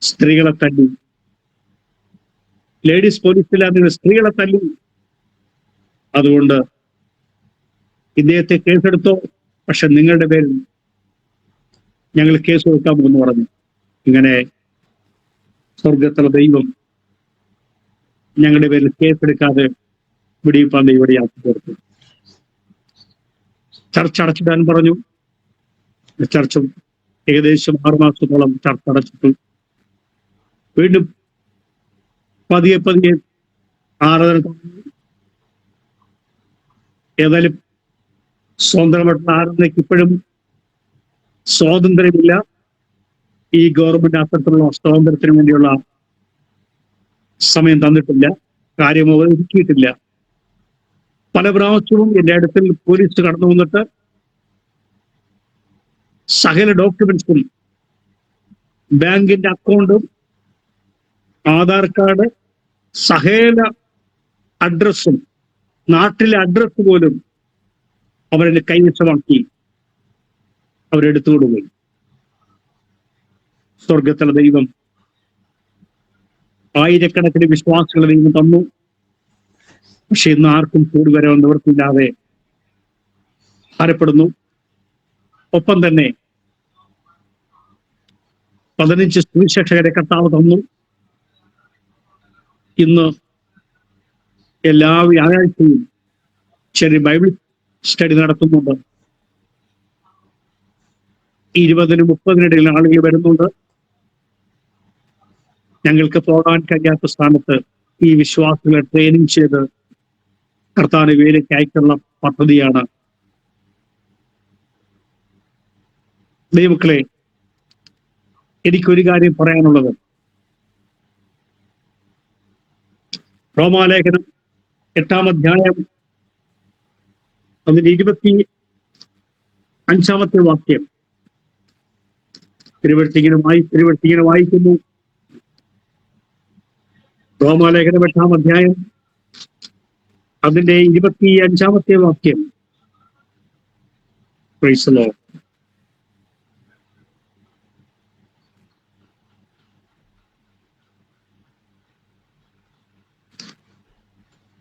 സ്ത്രീകളെ തല്ലി, ലേഡീസ് പോലീസിലാണ് നിങ്ങൾ സ്ത്രീകളെ തല്ലി, അതുകൊണ്ട് ഇദ്ദേഹത്തെ കേസെടുത്തോ, പക്ഷെ നിങ്ങളുടെ പേരിൽ ഞങ്ങൾ കേസ് കൊടുക്കാമെന്ന് പറഞ്ഞു. ഇങ്ങനെ സ്വർഗത്തിലെ ദൈവം ഞങ്ങളുടെ പേരിൽ കേസെടുക്കാതെ വിടിയിപ്പാൻ ഇവിടെ ആക്കി തീർത്തു. ചർച്ച അടച്ചിടാൻ പറഞ്ഞു. ചർച്ച ഏകദേശം 6 മാസത്തോളം ചർച്ച അടച്ചിട്ടു. വീണ്ടും പതിയെ പതിയെ ആരാധന. ഏതായാലും സ്വതന്ത്രമായിട്ടുള്ള ആരാധനയ്ക്ക് ഇപ്പോഴും സ്വാതന്ത്ര്യമില്ല. ഈ ഗവൺമെന്റ് അത്തരത്തിലുള്ള സ്വാതന്ത്ര്യത്തിന് വേണ്ടിയുള്ള സമയം തന്നിട്ടില്ല, കാര്യം ഒരുക്കിയിട്ടില്ല. പല പ്രാവശ്യവും എന്റെ അടുത്തിൽ പോലീസ് കടന്നു വന്നിട്ട് സകല ഡോക്യുമെന്റ്സും, ബാങ്കിന്റെ അക്കൗണ്ടും ആധാർ കാർഡ്, സകല അഡ്രസ്സും, നാട്ടിലെ അഡ്രസ് പോലും അവരെ കൈവശമാക്കി അവരെടുത്തുകൊണ്ടുപോയി. സ്വർഗത്തിലെ ദൈവം ആയിരക്കണക്കിന് വിശ്വാസികളെ ദൈവം തന്നു. പക്ഷെ ഇന്ന് ആർക്കും കൂടി വരാൻ നിവർത്തിയില്ലാതെ ഭാരപ്പെടുന്നു. ഒപ്പം തന്നെ 15 സുവിശേഷകരെ കർത്താവ് തന്നു. ഇന്ന് എല്ലാ വ്യാഴാഴ്ചയും ചെറിയ ബൈബിൾ സ്റ്റഡി നടത്തുന്നുണ്ട്. 20-നും 30-നും ഇടയിൽ ആളുകൾ വരുന്നുണ്ട്. ഞങ്ങൾക്ക് പോകാൻ കഴിയാത്ത സ്ഥാനത്ത് ഈ വിശ്വാസികളെ ട്രെയിനിങ് ചെയ്ത് കർത്താവിന്റെ വേലയ്ക്ക് അയക്കുള്ള പദ്ധതിയാണ്. ദൈവമക്കളെ, എനിക്കൊരു കാര്യം പറയാനുള്ളത്, റോമാലേഖനം 8-ാം അധ്യായം അതിന്റെ 25-ാമത്തെ വാക്യം തിരുവഴുത്തിങ്ങനെ വായിക്കുന്നു. റോമാലേഖനം 8-ാം അധ്യായം അതിന്റെ 25-ാമത്തെ വാക്യം. Price the Lord.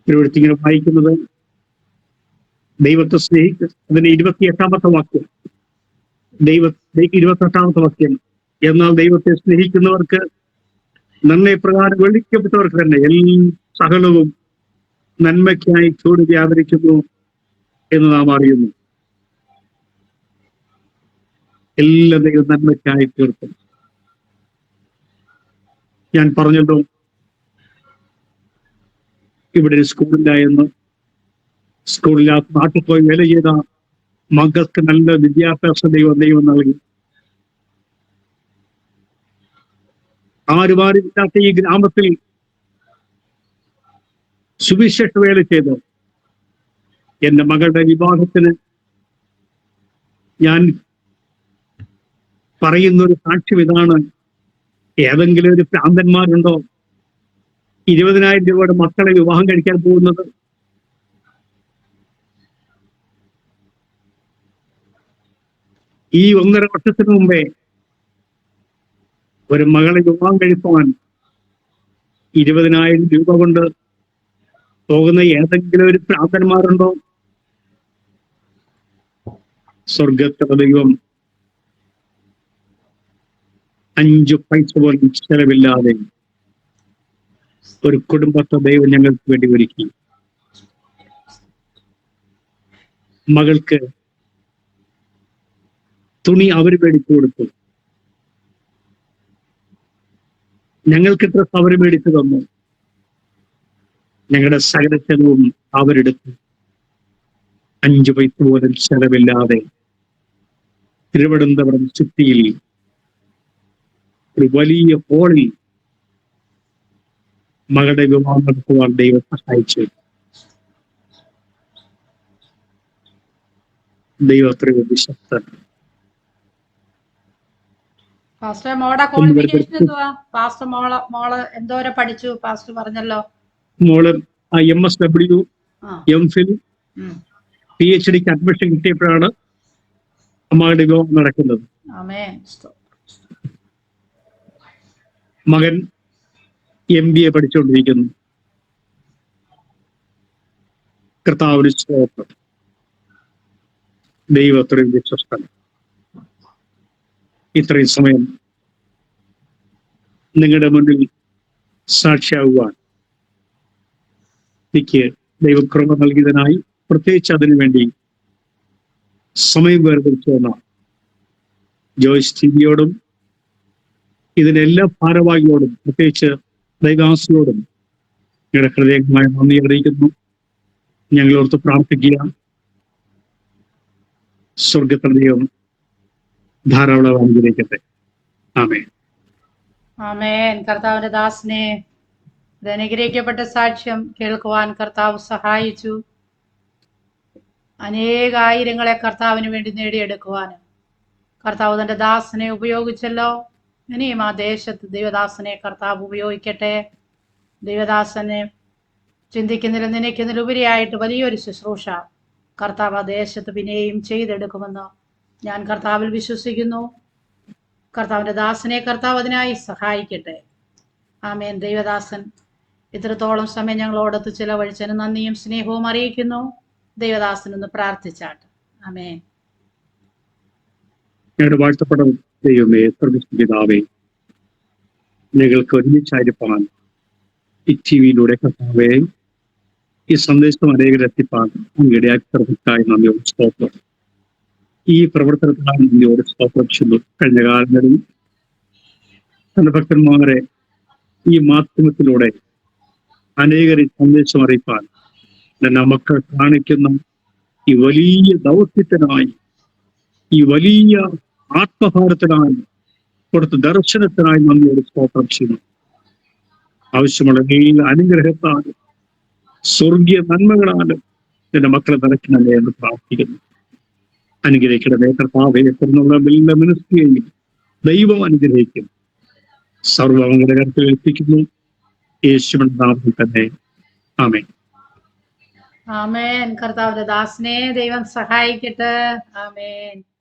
തിരുവഴുത്തിങ്ങനെ വായിക്കുന്നത്, ദൈവത്തെ സ്നേഹിക്കുക. അതിന്റെ 28-ാമത്തെ വാക്യം. 28-ാമത്തെ വാക്യം. എന്നാൽ ദൈവത്തെ സ്നേഹിക്കുന്നവർക്ക് നിർണയപ്രകാരം വെളിക്കപ്പെട്ടവർക്ക് തന്നെ സകലവും നന്മയ്ക്കായി ചൂട് വ്യാപരിക്കുന്നു എന്ന് നാം അറിയുന്നു. എല്ലാ ദൈവം നന്മയ്ക്കായി തീർക്കും. ഞാൻ പറഞ്ഞല്ലോ, ഇവിടെ ഒരു സ്കൂളില്ല എന്ന്. സ്കൂളില്ലാത്ത നാട്ടിൽ പോയി വേല ചെയ്ത മക്കൾക്ക് നല്ല വിദ്യാഭ്യാസ ദൈവം നൽകി. ആരുമാരില്ലാത്ത ഈ ഗ്രാമത്തിൽ സുവിശേഷ വേല ചെയ്ത് എന്റെ മകളുടെ വിവാഹത്തിന് ഞാൻ പറയുന്നൊരു സാക്ഷ്യം ഇതാണ്. ഏതെങ്കിലും ഒരു ഭ്രാന്തന്മാരുണ്ടോ 20,000 രൂപയുടെ മക്കളെ വിവാഹം കഴിക്കാൻ പോകുന്നത്? ഈ 1.5 വർഷത്തിന് മുമ്പേ ഒരു മകളെ വിവാഹം കഴിപ്പാൻ 20,000 രൂപ കൊണ്ട് പോകുന്ന ഏതെങ്കിലും ഒരു ഭ്രാന്തന്മാരുണ്ടോ? സ്വർഗത്തിലെ ദൈവം 5 പൈസ പോലും ചെലവില്ലാതെ ഒരു കുടുംബത്തെ ദൈവം ഞങ്ങൾക്ക് വേണ്ടി ഒരുക്കി. മകൾക്ക് തുണി അവർ മേടിച്ചു കൊടുത്തു. ഞങ്ങൾക്ക് ഡ്രസ് അവർ മേടിച്ചു തന്നു. ഞങ്ങളുടെ സകല ചെലവും അവരെടുത്തു. 5 പൈസ പോലും ചെലവില്ലാതെ തിരുവനന്തപുരം സിറ്റിയിൽ ഒരു വലിയ ഹോളിൽ മകളുടെ വിവാഹം നടത്തുവാൻ ദൈവം സഹായിച്ചു. ദൈവം അത്രയും വിശ്വസ്തൻ. പാസ്റ്റർ മോളുടെ ക്വാളിഫിക്കേഷൻ എന്തുവാ? പാസ്റ്റർ മോള് എന്തോരെ പഠിച്ചു? പാസ്റ്റർ പറഞ്ഞല്ലോ. മോള് MSW, MPhil, PhDക്ക് അഡ്മിഷൻ കിട്ടിയപ്പോഴാണ് അമ്മയുടെ വിവാഹം നടക്കുന്നത്. ആമേൻ. മകൻ MBA പഠിച്ചുകൊണ്ടിരിക്കുന്നു. കർത്താവിന് സ്തോത്രം. ദൈവം അത്രയും വിശ്വസ്തൻ. ഇത്രയും സമയം നിങ്ങളുടെ മുന്നിൽ സാക്ഷിയാകുവാൻ എനിക്ക് ദൈവകൃപ നൽകിയതിനായി പ്രത്യേകിച്ച് അതിനു വേണ്ടി സമയം വേർതിരിച്ചു വന്ന ജോയ്സ് ടിവിയോടും ഇതിനെല്ലാ ഭാരവാഹിയോടും പ്രത്യേകിച്ച് ദൈവാസിയോടും നിങ്ങളുടെ ഹൃദയമായ നന്ദി അറിയിക്കുന്നു. ഞങ്ങളോർത്ത് പ്രാർത്ഥിക്കുക. സ്വർഗത്തിൽ ദൈവം ധാരാളം അനുഗ്രഹിക്കട്ടെ. ആമേൻ. ആമേൻ. കർത്താവിന്റെ ദാസനെ ഇത് അനുഗ്രഹിക്കപ്പെട്ട സാക്ഷ്യം കേൾക്കുവാൻ കർത്താവ് സഹായിച്ചു. അനേകായിരങ്ങളെ കർത്താവിന് വേണ്ടി നേടിയെടുക്കുവാൻ കർത്താവ് തന്റെ ദാസനെ ഉപയോഗിച്ചല്ലോ. ഇനിയും ആ ദേശത്ത് ദൈവദാസനെ കർത്താവ് ഉപയോഗിക്കട്ടെ. ദൈവദാസനെ ചിന്തിക്കുന്നതിലും നനയ്ക്കുന്നതിലുപരിയായിട്ട് വലിയൊരു ശുശ്രൂഷ കർത്താവ് ആ ദേശത്ത് പിന്നെയും ചെയ്തെടുക്കുമെന്ന് ഞാൻ കർത്താവിൽ വിശ്വസിക്കുന്നു. കർത്താവിന്റെ ദാസനെ കർത്താവ് അതിനായി സഹായിക്കട്ടെ. ആമേൻ. ദൈവദാസൻ ഇത്രത്തോളം സമയം ഞങ്ങളോടൊത്ത് ചിലവഴിച്ചതിന് നന്ദിയും സ്നേഹവും അറിയിക്കുന്നു. ദൈവദാസനൊന്ന് പ്രാർത്ഥിച്ചാട്ട്. ആമേൻ. ഞങ്ങളുടെ വാഴ്ത്തപ്പെട്ട ദൈവമേ, പിതാവേ, ഞങ്ങൾക്ക് ഒരുമിച്ചായിരിക്കാൻ ഈ ടിവിയിലൂടെ കർത്താവേ ഈ സന്ദേശം അനേകരെത്തിപ്പാൻ അങ്ങയുടെ അക്രമത്തിനായി നന്ദിയോട് സ്തോത്രം. ഈ പ്രവർത്തനത്തിനായി നന്ദിയോട് സ്തോത്രം ചെയ്യുന്നു. കഴിഞ്ഞ കാലങ്ങളിൽ തന്റെ ഭക്തന്മാരെ ഈ മാധ്യമത്തിലൂടെ അനേകരെ സന്ദേശം അറിയിപ്പാൻ നമുക്ക് കാണിക്കുന്ന ഈ വലിയ ദൗത്യത്തിനായി, ഈ വലിയ ആത്മഭാരത്തിനായി, കൊടുത്ത ദർശനത്തിനായി നന്ദിയോട് സ്തോത്രം ചെയ്യുന്നു. ആവശ്യമുള്ള എല്ലാ അനുഗ്രഹത്താലും സ്വർഗീയ നന്മകളാലും എന്റെ മക്കളെ നിറയ്ക്കണമേ എന്ന് പ്രാർത്ഥിക്കുന്നു. അനുഗ്രഹിക്കണമേ കർത്താവേ. എന്നുള്ള എല്ലാ മിനിസ്ട്രിയെയും ദൈവം അനുഗ്രഹിക്കും. സർവ്വങ്ങളുടെ കരുത്തിൽ ഏൽപ്പിക്കുന്നു. യേശുവിന്റെ നാമത്തിൽ തന്നെ. ആമേൻ. ആമേൻ. കർത്താവിന്റെ ദാസനെ ദൈവം സഹായിക്കട്ടെ. ആമേൻ.